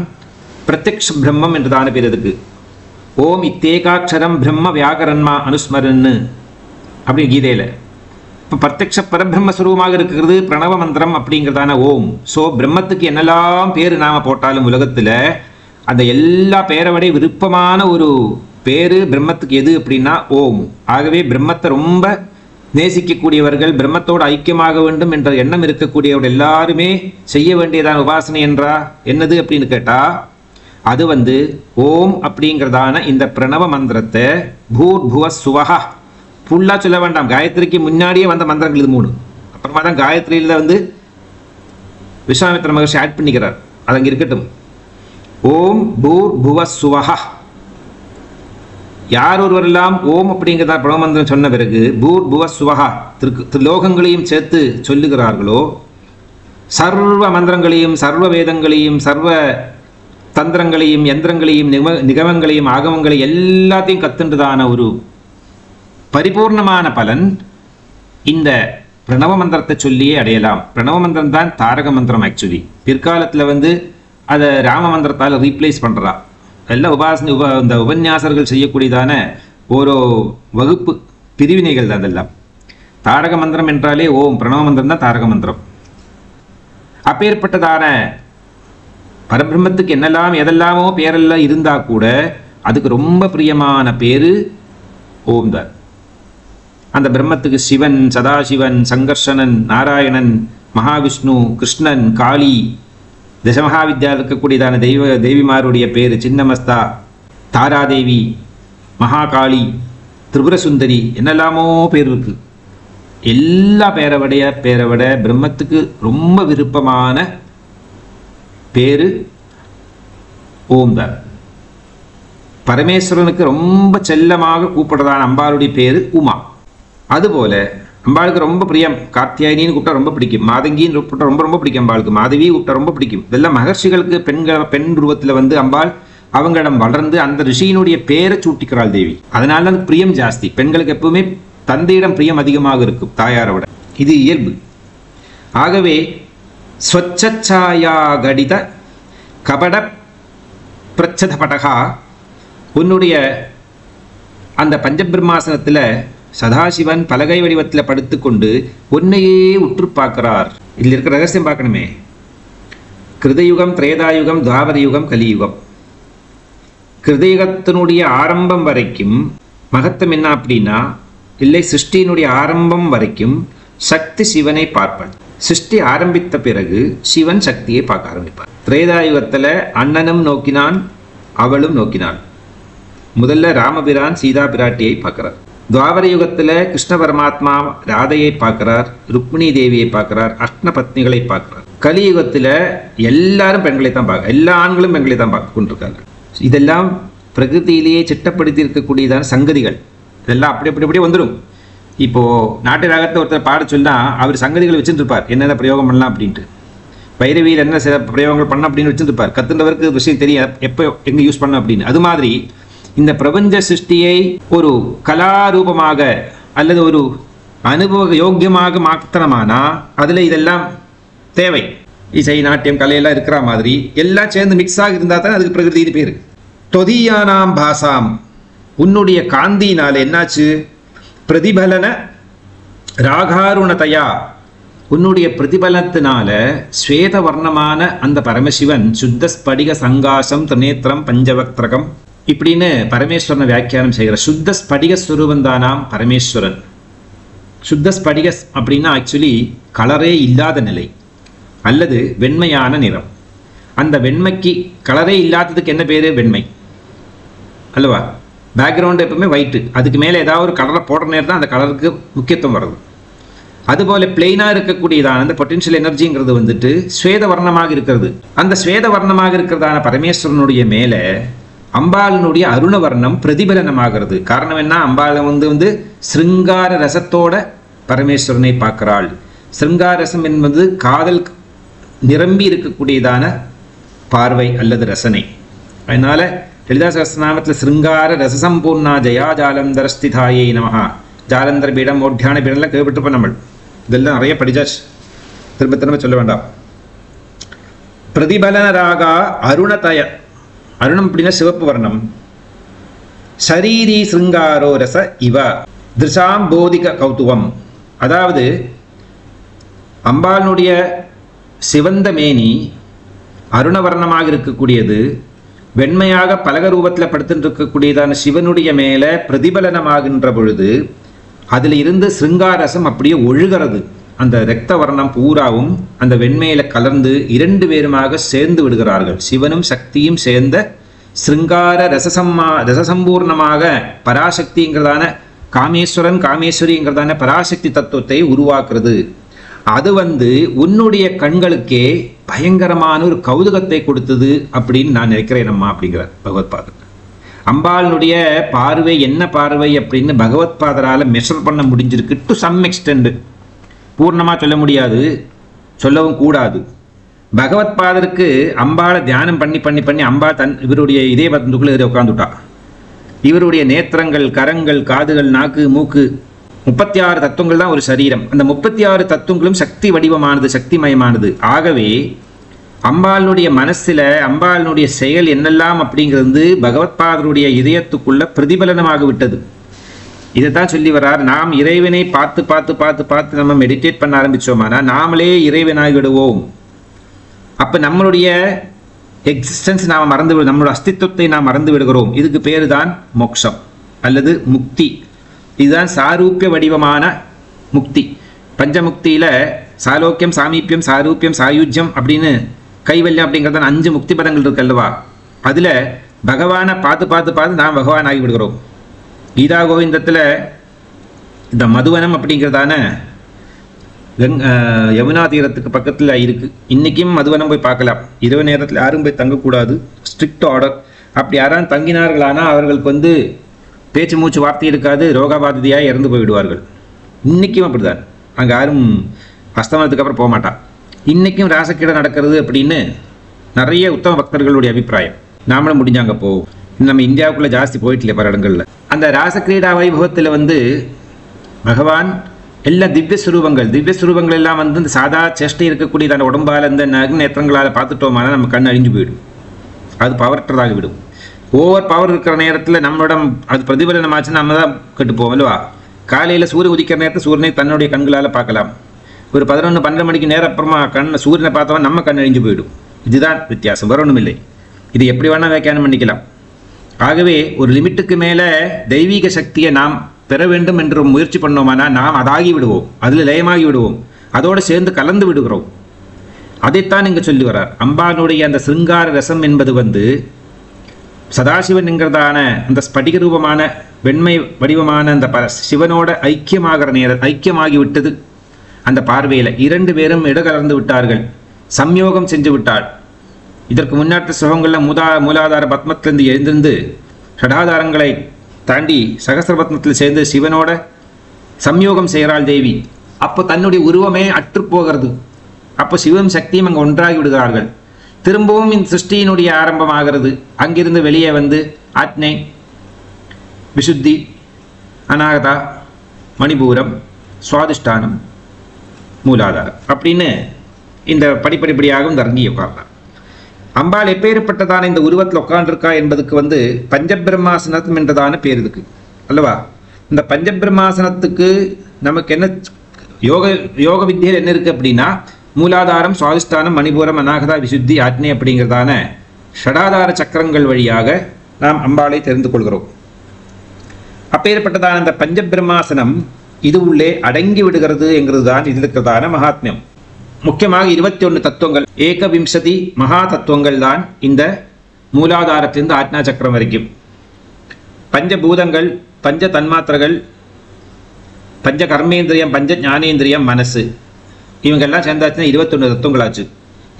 பிரத்யக்ஷ பிரம்மம் என்றுதான பேர் இருக்கு. ஓம் இத்தேகாட்சரம் பிரம்ம வியாகரன்மா அனுஸ்மரன்னு அப்படி கீதையில். இப்போ பிரத்யக்ஷ பரபிரம்ம சுரூபமாக இருக்கிறது பிரணவ மந்திரம் அப்படிங்கிறதான ஓம். ஸோ பிரம்மத்துக்கு என்னெல்லாம் பேர் நாம போட்டாலும் உலகத்தில் அந்த எல்லா பேரை விட விருப்பமான ஒரு பேரு பிரம்மத்துக்கு எது அப்படின்னா ஓம். ஆகவே பிரம்மத்தை ரொம்ப நேசிக்கக்கூடியவர்கள், பிரம்மத்தோடு ஐக்கியமாக வேண்டும் என்ற எண்ணம் இருக்கக்கூடியவர்கள் எல்லாருமே செய்ய வேண்டியதான உபாசனை என்றா என்னது அப்படின்னு கேட்டா, அது வந்து ஓம் அப்படிங்கிறதான இந்த பிரணவ மந்திரத்தை பூர்புவ சுவஹா ஃபுல்லா சொல்ல வேண்டாம். காயத்ரிக்கு முன்னாடியே வந்த மந்திரங்கள் இது 3. அப்புறமா தான் காயத்ரியில வந்து விஸ்வாமித்திர மகர்ஷி ஆட் பண்ணிக்கிறார். அது அங்கே இருக்கட்டும். ஓம் பூர்புவ சுவஹா. யார் ஒருவரெல்லாம் ஓம் அப்படிங்கிறதா பிரணவமந்திரம் சொன்ன பிறகு பூர்புவ சுவஹா லோகங்களையும் சேர்த்து சொல்லுகிறார்களோ, சர்வ மந்திரங்களையும் சர்வ வேதங்களையும் சர்வ தந்திரங்களையும் யந்திரங்களையும் நிகமங்களையும் ஆகமங்களையும் எல்லாத்தையும் கத்துன்றதான ஒரு பரிபூர்ணமான பலன் இந்த பிரணவ மந்திரத்தை சொல்லியே அடையலாம். பிரணவ மந்திரம் தான் தாரக மந்திரம். ஆக்சுவலி பிற்காலத்தில் வந்து அதை ராம மந்திரத்தால் ரீப்ளேஸ் பண்ணுறா. எல்லாம் உபாசனை இந்த உபன்யாசர்கள் செய்யக்கூடியதான ஒரு வகுப்பு பிரிவினைகள் தான் அதெல்லாம். தாரக மந்திரம் என்றாலே ஓம், பிரணவ மந்திரம் தான் தாரக மந்திரம். அப்பேற்பட்டதான பரபிரம்மத்துக்கு என்னெல்லாம் எதெல்லாமோ பேரெல்லாம் இருந்தா கூட அதுக்கு ரொம்ப பிரியமான பேரு ஓம் தான். அந்த பிரம்மத்துக்கு சிவன், சதாசிவன், சங்கர்ஷனன், நாராயணன், மகாவிஷ்ணு, கிருஷ்ணன், காளி, தசமகாவித்யா இருக்கக்கூடியதான தேவிமாருடைய பேரு சின்னமஸ்தா, தாராதேவி, மகாகாளி, திரிபுரசுந்தரி, என்னெல்லாமோ பேர் இருக்கு. எல்லா பேரை விட பிரம்மத்துக்கு ரொம்ப விருப்பமான பேரு ஓம் தான். பரமேஸ்வரனுக்கு ரொம்ப செல்லமாக கூப்பிடுறதான அம்பாளுடைய பேரு உமா. அதுபோல அம்பாளுக்கு ரொம்ப பிரியம். கார்த்தியாயினின்னு கூப்பிட்டா ரொம்ப பிடிக்கும், மாதங்கின்னு கூப்பிட்டா ரொம்ப ரொம்ப பிடிக்கும் அம்பாளுக்கு, மாதவி கூப்பிட்டா ரொம்ப பிடிக்கும். இதெல்லாம் மகர்ஷிகளுக்கு பெண் உருவத்தில் வந்து அம்பாள் அவங்களிடம் வளர்ந்து அந்த ரிஷியினுடைய பேரை சூட்டிக்கிறாள் தேவி. அதனால தான் பிரியம் ஜாஸ்தி. பெண்களுக்கு எப்பவுமே தந்தையிடம் பிரியம் அதிகமாக இருக்கும் தாயாரை விட. இது இயல்பு. ஆகவே ஸ்வச்சச்சாயா கடித கபட பிரச்சதபடகா, உன்னுடைய அந்த பஞ்சபிரம்மாசனத்தில் சதாசிவன் பலகை வடிவத்தில் படுத்துக்கொண்டு உன்னையே உற்று பார்க்கிறார். இதில் இருக்கிற ரகசியம் பார்க்கணுமே. கிருதயுகம், திரேதாயுகம், துவாபர யுகம், கலியுகம். கிருதயுகத்தினுடைய ஆரம்பம் வரைக்கும் மகத்துவம் என்ன அப்படின்னா, இல்லை சிருஷ்டியினுடைய ஆரம்பம் வரைக்கும் சக்தி சிவனை பார்ப்பார். சிருஷ்டி ஆரம்பித்த பிறகு சிவன் சக்தியை பார்க்க ஆரம்பிப்பார். திரேதாயுகத்தில் அண்ணனும் நோக்கினான், அவளும் நோக்கினாள். முதல்ல ராமபிரான் சீதா பிராட்டியை பார்க்கிறார். துவாபர யுகத்தில் கிருஷ்ண பரமாத்மா ராதையை பார்க்கிறார், ருக்மிணி தேவியை பார்க்கிறார், அஷ்ட பத்னிகளை பார்க்கிறார். கலியுகத்தில் எல்லாரும் பெண்களை தான் பார்க்க, எல்லா ஆண்களும் பெண்களை தான் பார்க்க கொண்டிருக்காங்க. இதெல்லாம் பிரகிருதியிலேயே சிட்டப்படுத்தி இருக்கக்கூடியதான சங்கதிகள். இதெல்லாம் அப்படி அப்படி அப்படி வந்துடும். இப்போது நாட்டு ராகத்தை ஒருத்தர் பாட சொன்னால் அவர் சங்கதிகள் வச்சுருப்பார், என்னென்ன பிரயோகம் பண்ணலாம் அப்படின்ட்டு. பைரவியில் என்ன சில பிரயோகங்கள் பண்ண அப்படின்னு வச்சுருப்பார். கத்துன்றவருக்கு விஷயம் தெரியும் எப்போ எங்கே யூஸ் பண்ண அப்படின்னு. அது மாதிரி இந்த பிரபஞ்ச சிருஷ்டியை ஒரு கலாரூபமாக அல்லது ஒரு அனுபவ யோக்கியமாக மாற்றணுமானா அதில் இதெல்லாம் தேவை. இசை, நாட்டியம், கலையெல்லாம் இருக்கிற மாதிரி எல்லாம் சேர்ந்து மிக்ஸாக இருந்தால் தான் அதுக்கு பிரகிருதி பேர். தொதியானாம் பாசாம், உன்னுடைய காந்தியினால் என்னாச்சு? பிரதிபலன ராகாருணதையா, உன்னுடைய பிரதிபலத்தினால ஸ்வேத வர்ணமான அந்த பரமசிவன் சுத்த ஸ்படிக சங்காசம் திரிநேத்திரம் பஞ்சவக்திரகம் இப்படின்னு பரமேஸ்வரனை வியாக்கியானம் செய்கிற சுத்த ஸ்படிக ஸ்வரூபம் தானாம் பரமேஸ்வரன். சுத்த ஸ்படிக அப்படின்னா ஆக்சுவலி கலரே இல்லாத நிலை அல்லது வெண்மையான நிறம். அந்த வெண்மைக்கு கலரே இல்லாததுக்கு என்ன பேர்? வெண்மை அல்லவா? பேக்ரவுண்டு எப்பவுமே ஒயிட்டு, அதுக்கு மேலே ஏதாவது ஒரு கலரை போடுற நேரம் தான் அந்த கலருக்கு முக்கியத்துவம் வருது. அதுபோல் பிளெயினாக இருக்கக்கூடியதான அந்த பொட்டென்ஷியல் எனர்ஜிங்கிறது வந்துட்டு ஸ்வேத வர்ணமாக இருக்கிறது. அந்த ஸ்வேத வர்ணமாக இருக்கிறதான பரமேஸ்வரனுடைய மேலே அம்பாளினுடைய அருணவர்ணம் பிரதிபலனமாகிறது. காரணம் என்ன? அம்பாள் வந்து சிருங்கார ரசத்தோட பரமேஸ்வரனை பார்க்கிறாள். சிருங்கார ரசம் என்பது காதல் நிரம்பி இருக்கக்கூடியதான பார்வை அல்லது ரசனை. அதனால லலிதா சஹஸ்ரநாமத்தில் சிருங்கார ரசசம்பூர்ணா ஜயா ஜாலந்தர ஸ்திதாயை நமஹா, ஜாலந்தர பீடம், ஓட்டியான பீடம்லாம் கேள்விப்பட்டிருப்போம். நம்ம இதெல்லாம் நிறைய படிச்சாச்சு, திரும்ப திரும்ப சொல்ல வேண்டாம். பிரதிபலன ராகா அருணதய, அருணம் அப்படின்னா சிவப்பு வர்ணம். சரீரி சிருங்காரோ ரச இவ திருஷாம் போதிக கௌதுவம், அதாவது அம்பாளுடைய சிவந்த மேனி அருணவர்ணமாக இருக்கக்கூடியது, வெண்மையாக பலக ரூபத்தில் படுத்துட்டு இருக்கக்கூடியதான சிவனுடைய மேலே பிரதிபலனமாகின்ற பொழுது அதில் இருந்து சிருங்காரசம் அப்படியே ஒழுகிறது. அந்த இரத்த வர்ணம் பூராவும் அந்த வெண்மையில கலந்து இரண்டு பேருமாக சேர்ந்து விடுகிறார்கள். சிவனும் சக்தியும் சேர்ந்த சிருங்கார ரசசம்பூர்ணமாக பராசக்திங்கிறதான காமேஸ்வரன் காமேஸ்வரிங்கிறதான பராசக்தி தத்துவத்தை உருவாக்குறது. அது உன்னுடைய கண்களுக்கே பயங்கரமான ஒரு கௌதுகத்தை கொடுத்தது அப்படின்னு நான் நினைக்கிறேன் அம்மா அப்படிங்கிறார் பகவத்பாதர். அம்பாளுடைய பார்வை என்ன பார்வை அப்படின்னு பகவத்பாதரால் மெஷர் பண்ண முடிஞ்சிருக்கு. டு சம் எக்ஸ்டெண்ட், பூர்ணமாக சொல்ல முடியாது, சொல்லவும் கூடாது. பகவத்பாதருக்கு அம்பாளை தியானம் பண்ணி பண்ணி பண்ணி அம்பாள் இவருடைய இதய பந்துக்குள்ள உட்காந்துட்டா. இவருடைய நேத்திரங்கள், கரங்கள், காதுகள், நாக்கு, மூக்கு, 36 தத்துவங்கள் தான் ஒரு சரீரம். அந்த 36 தத்துவங்களும் சக்தி வடிவமானது, சக்திமயமானது. ஆகவே அம்பாளுடைய மனசில் அம்பாளுடைய செயல் என்னெல்லாம் அப்படிங்கிறது பகவத்பாதருடைய இதயத்துக்குள்ள பிரதிபலனமாக விட்டது. இதைத்தான் சொல்லி வர்றார். நாம் இறைவனை பார்த்து பார்த்து பார்த்து பார்த்து நம்ம மெடிடேட் பண்ண ஆரம்பித்தோமானா நாமளே இறைவனாகி விடுவோம். அப்போ நம்மளுடைய எக்ஸிஸ்டன்ஸ் நாம் மறந்து, நம்மளோட அஸ்தித்வத்தை நாம் மறந்து விடுகிறோம். இதுக்கு பேர் தான் மோட்சம் அல்லது முக்தி. இதுதான் சாரூப்பிய வடிவமான முக்தி. பஞ்சமுக்தியில் சாலோக்கியம், சாமீப்பியம், சாரூப்பியம், சாயுஜ்யம் அப்படின்னு கைவல்யம் அப்படிங்கிறத 5 முக்தி பதங்கள் இருக்கு அல்லவா? அதில் பகவானை பார்த்து பார்த்து பார்த்து நாம் பகவான் ஆகி விடுகிறோம். கீதா கோவிந்தத்தில் இந்த மதுவனம் அப்படிங்கிறதான யமுனா தீரத்துக்கு பக்கத்தில் இருக்குது. இன்றைக்கும் மதுவனம் போய் பார்க்கலாம். இரவு நேரத்தில் யாரும் போய் தங்கக்கூடாது, ஸ்ட்ரிக்ட் ஆர்டர். அப்படி யாரும் தங்கினார்களானால் அவர்களுக்கு பேச்சு மூச்சு வார்த்தை இருக்காது, ரோகாபாதிதியாக இறந்து போய்விடுவார்கள். இன்றைக்கும் அப்படி தான். அங்கே யாரும் அஸ்தமனத்துக்கு அப்புறம் போக மாட்டான். இன்றைக்கும் ராசக்கீடை நடக்கிறது அப்படின்னு நிறைய உத்தம பக்தர்களுடைய அபிப்பிராயம். நாமளும் முடிஞ்சாங்க போவோம். நம்ம இந்தியாவுக்குள்ளே ஜாஸ்தி போயிட்டு இல்லையா பல இடங்களில். அந்த ராசக்கிரீடா வைபவத்தில் பகவான் எல்லா திவ்ய சுரூபங்கள் எல்லாம் வந்து இந்த சாதா சேஷ்டை இருக்கக்கூடியதான உடம்பால் இந்த நேத்திரங்களால் பார்த்துட்டோமான நம்ம கண் அழிஞ்சு போயிடும், அது பவரற்றதாக விடும். ஓவர் பவர் இருக்கிற நேரத்தில் நம்மளிடம் அது பிரதிபலனம் ஆச்சுன்னா நம்ம தான் கெட்டுப்போம் அல்லவா. காலையில் சூரியன் உதிக்கிற நேரத்தில் சூரியனை தன்னுடைய கண்களால் பார்க்கலாம். ஒரு 11-12 மணிக்கு நேரம் அப்புறமா சூரியனை பார்த்தவன் நம்ம கண் அழிஞ்சு போயிடும். இதுதான் வித்தியாசம், வேற ஒன்றும் இல்லை. இது எப்படி வேணால் வியாக்கியானம் பண்ணிக்கலாம். ஆகவே ஒரு லிமிட்டுக்கு மேலே தெய்வீக சக்தியை நாம் பெற வேண்டும் என்று முயற்சி பண்ணோமானா நாம் அதாகி விடுவோம், அதில் லயமாகி விடுவோம், அதோடு சேர்ந்து கலந்து விடுகிறோம். அதைத்தான் இங்கே சொல்லி வர்றார். அம்பானுடைய அந்த சிருங்கார ரசம் என்பது வந்து சதாசிவன் என்கிறதான அந்த ஸ்படிக ரூபமான வெண்மை வடிவமான அந்த சிவனோட ஐக்கியமாகி விட்டது. அந்த பார்வையில் 2 பேரும் இடகலர்ந்து விட்டார்கள், சம்யோகம் செஞ்சு விட்டாள். இதற்கு முன்னாட்டு ஸ்லோகங்களில் மூலாதார பத்மத்திலிருந்து எழுந்திருந்து ஷடாதாரங்களை தாண்டி சகசிரபத்மத்தில் சேர்ந்து சிவனோட சம்யோகம் செய்கிறாள் தேவி. அப்போ தன்னுடைய உருவமே அற்றுப்போகிறது. அப்போ சிவம் சக்தியும் அங்கே ஒன்றாகி விடுகிறார்கள். திரும்பவும் இந்த சிருஷ்டியினுடைய ஆரம்பமாகிறது. அங்கிருந்து வெளியே வந்து ஆத்னை, விசுத்தி, அநாகதா, மணிபூரம், சுவாதிஷ்டானம், மூலாதாரம் அப்படின்னு இந்த படிப்படிப்படியாக இந்த இறங்கி உட்கார்றார். அம்பாள் எப்பேற்பட்டதான இந்த உருவத்தில் உட்காண்டிருக்கா என்பதுக்கு வந்து பஞ்சபிரம்மாசனம் என்றதான பேர் இருக்கு அல்லவா. இந்த பஞ்சபிரம்மாசனத்துக்கு நமக்கு என்ன யோக வித்தியில் என்ன இருக்கு அப்படின்னா மூலாதாரம், சுவாதிஷ்டானம், மணிபூரம், அநாகதா, விசுத்தி, ஆத்னை அப்படிங்கிறதான ஷடாதார சக்கரங்கள் வழியாக நாம் அம்பாளை தெரிந்து கொள்கிறோம். அப்பேற்பட்டதான அந்த பஞ்சபிரம்மாசனம் இது உள்ளே அடங்கி விடுகிறது என்கிறது தான் இதில் இருக்கிறதான மகாத்மியம். முக்கியமாக 21 தத்துவங்கள், 1 மகா தத்துவங்கள் தான் இந்த மூலாதாரத்திலிருந்து ஆத்னா சக்கரம் வரைக்கும். பஞ்சபூதங்கள், பஞ்ச தன்மாத்திரங்கள், பஞ்ச கர்மேந்திரியம், பஞ்ச ஞானேந்திரியம், மனசு, இவங்கெல்லாம் சேர்ந்தாச்சுன்னா 21 தத்துவங்கள் ஆச்சு.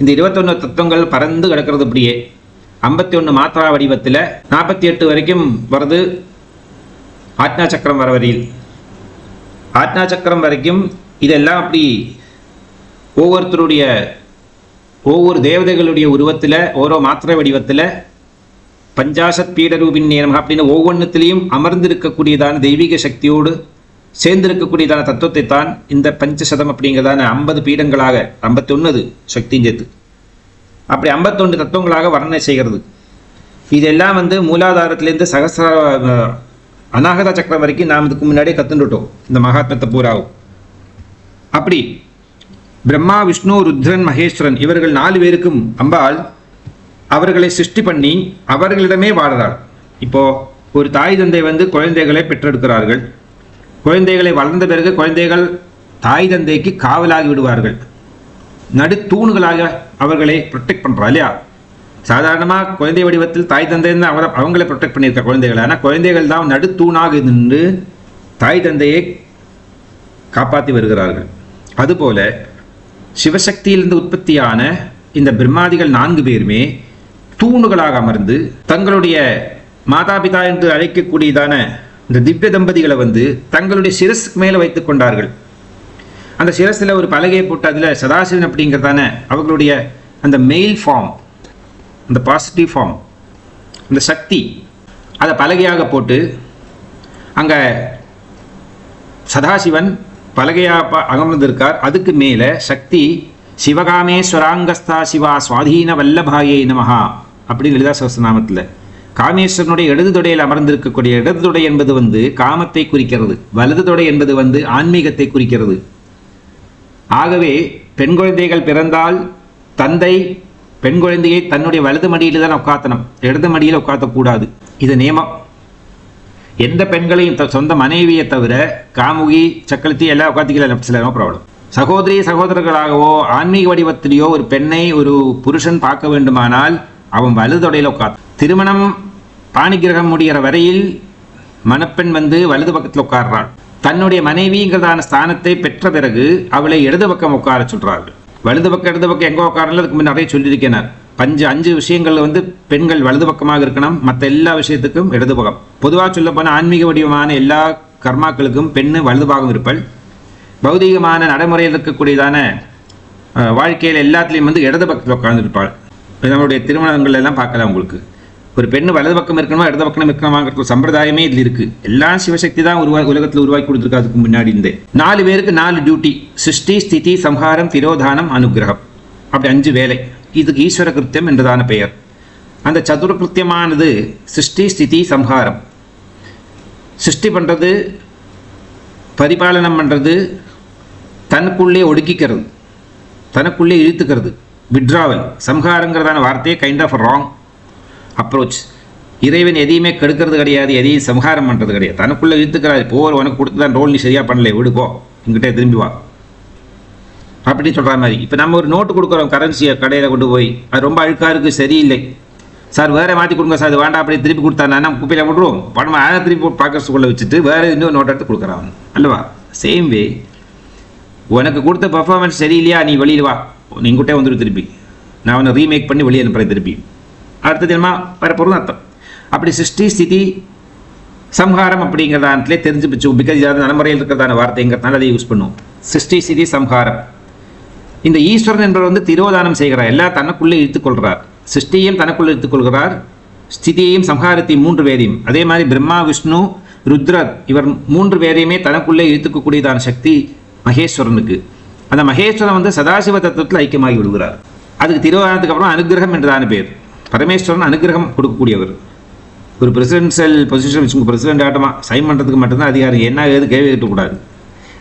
இந்த 21 தத்துவங்கள் பறந்து கிடக்கிறது. அப்படியே 51 மாத்திரா வடிவத்தில் 48 வரைக்கும் வருது. ஆத்னா சக்கரம் வர வரையில் ஆத்னா சக்கரம் வரைக்கும் இதெல்லாம் அப்படி ஒவ்வொரு தேவதைகளுடைய உருவத்தில் ஓரோ மாத்திரை வடிவத்தில் பஞ்சாசத் பீடரூபின் நேரம் அப்படின்னு ஒவ்வொன்றுத்திலையும் அமர்ந்திருக்கக்கூடியதான தெய்வீக சக்தியோடு சேர்ந்திருக்கக்கூடியதான தத்துவத்தை தான் இந்த பஞ்சசதம் அப்படிங்கிறதான 50 பீடங்களாக 51 சக்தியும் சேர்த்து அப்படி 51 தத்துவங்களாக வர்ணனை செய்கிறது. இதெல்லாம் வந்து மூலாதாரத்திலேருந்து அநாகதா சக்கரம் வரைக்கும் நாம் இதுக்கு முன்னாடியே கற்றுட்டோம் இந்த மகாத்மத்தை பூராவும். அப்படி பிரம்மா, விஷ்ணு, ருத்ரன், மகேஸ்வரன் இவர்கள் 4 பேருக்கும் அம்பாள் அவர்களை சிருஷ்டி பண்ணி அவர்களிடமே வாடுறாள். இப்போ ஒரு தாய் தந்தை வந்து குழந்தைகளை பெற்றெடுக்கிறார்கள். குழந்தைகளை வளர்ந்த பிறகு குழந்தைகள் தாய் தந்தைக்கு காவலாகி விடுவார்கள். நடுத்தூண்களாக அவர்களை ப்ரொடெக்ட் பண்ணுறா இல்லையா. சாதாரணமாக குழந்தை வடிவத்தில் தாய் தந்தை அவங்களை ப்ரொடெக்ட் பண்ணியிருக்க குழந்தைகள். ஆனால் குழந்தைகள் தான் நடுத்தூணாக நின்று தாய் தந்தையை காப்பாற்றி வருகிறார்கள். அதுபோல சிவசக்தியிலிருந்து உற்பத்தியான இந்த பிரம்மாதிகள் 4 பேருமே தூணுகளாக அமர்ந்து தங்களுடைய மாதாபிதா என்று அழைக்கக்கூடியதான இந்த திவ்ய தம்பதிகளை வந்து தங்களுடைய சிரஸுக்கு மேலே வைத்து கொண்டார்கள். அந்த சிரஸில் ஒரு பலகையை போட்டு அதில் சதாசிவன் அப்படிங்கிறதான அவர்களுடைய அந்த மெயில் ஃபார்ம், அந்த பாசிட்டிவ் ஃபார்ம், அந்த சக்தி அதை பலகையாக போட்டு அங்கே சதாசிவன் பலகையாக அமர்ந்திருக்கார். அதுக்கு மேலே சக்தி சிவகாமேஸ்வராங்கஸ்தா சிவா சுவாதீன வல்லபாயே நமஹா அப்படின்னு லலிதா சஹஸ்ரநாமத்தில் காமேஸ்வரனுடைய இடது தொடையில் அமர்ந்திருக்கக்கூடிய இடது தொடை என்பது வந்து காமத்தை குறிக்கிறது, வலது தொடை என்பது வந்து ஆன்மீகத்தை குறிக்கிறது. ஆகவே பெண் குழந்தைகள் பிறந்தால் தந்தை பெண் குழந்தையை தன்னுடைய வலது மடியில் தான் உட்காத்தணும், இடது மடியில் உட்காத்தக்கூடாது. இது நியமம். எந்த பெண்களையும் சொந்த மனைவியை தவிர காமுகி, சக்கலத்தி எல்லாம் உட்காத்திக்கல லெஃப்ட் சைடில், நோ ப்ராப்ளம். சகோதரி சகோதரர்களாகவோ ஆன்மீக வடிவத்திலேயோ ஒரு பெண்ணை ஒரு புருஷன் பார்க்க வேண்டுமானால் அவன் வலது தொடையில் உட்காத்து. திருமணம் பாணிகிரகம் முடிகிற வரையில் மணப்பெண் வந்து வலது பக்கத்தில் உட்கார்றாள். தன்னுடைய மனைவிங்கிறதான ஸ்தானத்தை பெற்ற பிறகு அவளை இடது பக்கம் உட்கார சொல்றார்கள். வலது பக்கம் இடது பக்கம் எங்கே உட்காரல அதுக்கு முன்னாடியே சொல்லியிருக்கேன். 5 விஷயங்கள் வந்து பெண்கள் வலது பக்கமாக இருக்கணும், மற்ற எல்லா விஷயத்துக்கும் இடது பக்கம். பொதுவாக சொல்ல போனால் ஆன்மீக வடிவமான எல்லா கர்மாக்களுக்கும் பெண்ணு வலது பாகம் இருப்பள். பௌதிகமான நடைமுறையில் இருக்கக்கூடியதான வாழ்க்கையில் எல்லாத்துலேயும் வந்து இடது பக்கத்தில் உட்கார்ந்துருப்பாள். நம்மளுடைய திருமணங்கள் எல்லாம் பார்க்கலாம் உங்களுக்கு. ஒரு பெண்ணு வலது பக்கம் இருக்கணுமா இடது பக்கம் இருக்கணுமாங்கிற சம்பிரதாயமே இதில் இருக்கு. எல்லாம் சிவசக்தி தான் உலகத்தில் உருவாக்கி கொடுத்துருக்கா. அதுக்கு முன்னாடி இருந்தே 4 பேருக்கு 4 டியூட்டி: சிருஷ்டி, ஸ்திதி, சம்ஹாரம், திரோதானம், அனுகிரகம். அப்படி 5 வேலை. இதுக்கு ஈஸ்வர கிருத்தியம் என்றதான பெயர். அந்த சதுர கிருத்தியமானது சிருஷ்டி, ஸ்திதி, சம்ஹாரம். சிருஷ்டி பண்ணுறது, பரிபாலனம் பண்ணுறது, தனக்குள்ளே ஒடுக்கிக்கிறது, தனக்குள்ளே இழுத்துக்கிறது, விட்ராவல். சம்ஹாரங்கிறதான வார்த்தையே கைண்ட் ஆஃப் ராங் அப்ரோச். இறைவன் எதையுமே கெடுக்கிறது கிடையாது, எதையும் சம்ஹாரம் பண்ணுறது கிடையாது. தனக்குள்ளே இழுத்துக்கிறாரு. போர் உனக்கு கொடுத்து தான் ரோல், நீ சரியாக பண்ணல, விடுப்போ, இங்கிட்டே திரும்பி வா அப்படின்னு சொல்கிற மாதிரி. இப்போ நம்ம ஒரு நோட்டு கொடுக்குறோம் கரன்சியை கடையில் கொண்டு போய், அது ரொம்ப அழுக்காக இருக்குது, சரியில்லை சார், வேறு மாற்றி கொடுங்க சார், அது வேண்டாம், அப்படியே திருப்பி கொடுத்தா நம்ம குப்பையில் போட்டுருவோம். பணம் அதை திருப்பி பாக்கெட்ஸ்குள்ளே வச்சுட்டு வேறு இன்னொரு நோட்டை எடுத்து கொடுக்குறான் அல்லவா? சேம் வே, உனக்கு கொடுத்த பர்ஃபார்மன்ஸ் சரியில்லையா, நீ வெளியில் வா, நீ இங்கிட்டே வந்துடும் திருப்பி, நான் அவனை ரீமேக் பண்ணி வெளியே அனுப்புகிறேன் திருப்பி, அடுத்த தினமாக வரப்போகிறது அர்த்தம். அப்படி சிருஷ்டி, ஸ்திதி, சம்ஹாரம் அப்படிங்கிறதானே தெரிஞ்சு வச்சு, பிகாஸ் இதாவது நடைமுறையில் இருக்கிறதான வார்த்தைங்கிறதுனால அதை யூஸ் பண்ணுவோம். சிருஷ்டி, ஸ்திதி, சம்ஹாரம். இந்த ஈஸ்வரன் என்பவர் திரோதானம் செய்கிறார், எல்லாம் தனக்குள்ளே இழுத்துக்கொள்கிறார். சிருஷ்டியையும் தனக்குள்ளே இழுத்துக்கொள்கிறார், ஸ்திதியையும் சம்ஹாரத்தையும் 3 பேரையும். அதே மாதிரி பிரம்மா, விஷ்ணு, ருத்ரர் இவர் 3 பேரையுமே தனக்குள்ளே இழுத்துக்கக்கூடியதான சக்தி மகேஸ்வரனுக்கு. அந்த மகேஸ்வரன் சதாசிவ தத்துவத்தில் ஐக்கியமாகி விடுகிறார். அதுக்கு திரோதானத்துக்கு அப்புறம் அனுகிரகம் என்றதான பேர். பரமேஸ்வரன் அனுகிரகம் கொடுக்கக்கூடியவர். ஒரு பிரசிடென்சியல் பொசிஷன் வச்சுங்க, பிரசிடென்ட் ஆட்டமாக சைன் பண்ணுறதுக்கு மட்டும்தான் அதிகாரம், என்ன ஏது கேள்வி கேட்கக்கூடாது.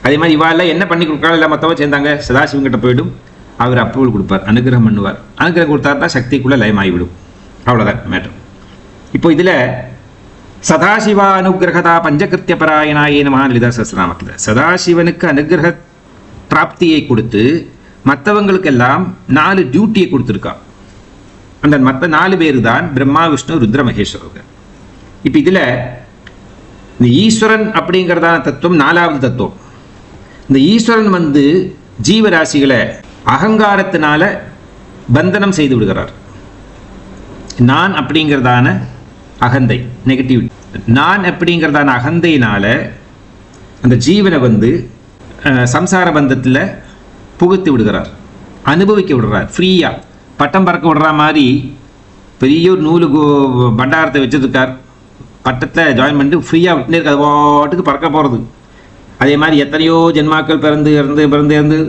அதே மாதிரி இவாள் என்ன பண்ணி கொடுக்குறாள், இல்லை மற்றவ சேர்ந்தாங்க சதாசிவங்கிட்ட போய்டும், அவர் அப்ரூவல் கொடுப்பார், அனுகிரகம் பண்ணுவார். அனுகிரகம் கொடுத்தாருன்னா சக்திக்குள்ளே லயமாகிவிடும். அவ்வளோதான் மேட்டர். இப்போ இதில் சதாசிவா அனுகிரகதா பஞ்சகிருத்திய பராயணாயே நமஹ லலிதா சஹஸ்ரநாமத்தில் சதாசிவனுக்கு அனுகிரக பிராப்தியை கொடுத்து மற்றவங்களுக்கெல்லாம் 4 டியூட்டியை கொடுத்துருக்கா. அந்த மற்ற 4 பேர் தான் பிரம்மா, விஷ்ணு, ருத்ர, மகேஸ்வரர்கள். இப்போ இதில் இந்த ஈஸ்வரன் அப்படிங்கிறதான தத்துவம் 4வது தத்துவம். இந்த ஈஸ்வரன் ஜீவராசிகளை அகங்காரத்தினால பந்தனம் செய்து விடுகிறார். நான் அப்படிங்கிறதான அகந்தை, நெகட்டிவ். நான் அப்படிங்கிறதான அகந்தையினால அந்த ஜீவனை சம்சார பந்தத்தில் புகுத்தி விடுகிறார், அனுபவிக்க விடுறார். ஃப்ரீயாக பட்டம் பறக்க விடுற மாதிரி பெரிய ஒரு நூலு பண்டாரத்தை வச்சிருக்கார், பட்டத்தில் ஜாயின் பண்ணிட்டு ஃப்ரீயாக விட்டுனே இருக்கு, அது பாட்டுக்கு பறக்க போகிறது. அதே மாதிரி எத்தனையோ ஜென்மாக்கள் பிறந்து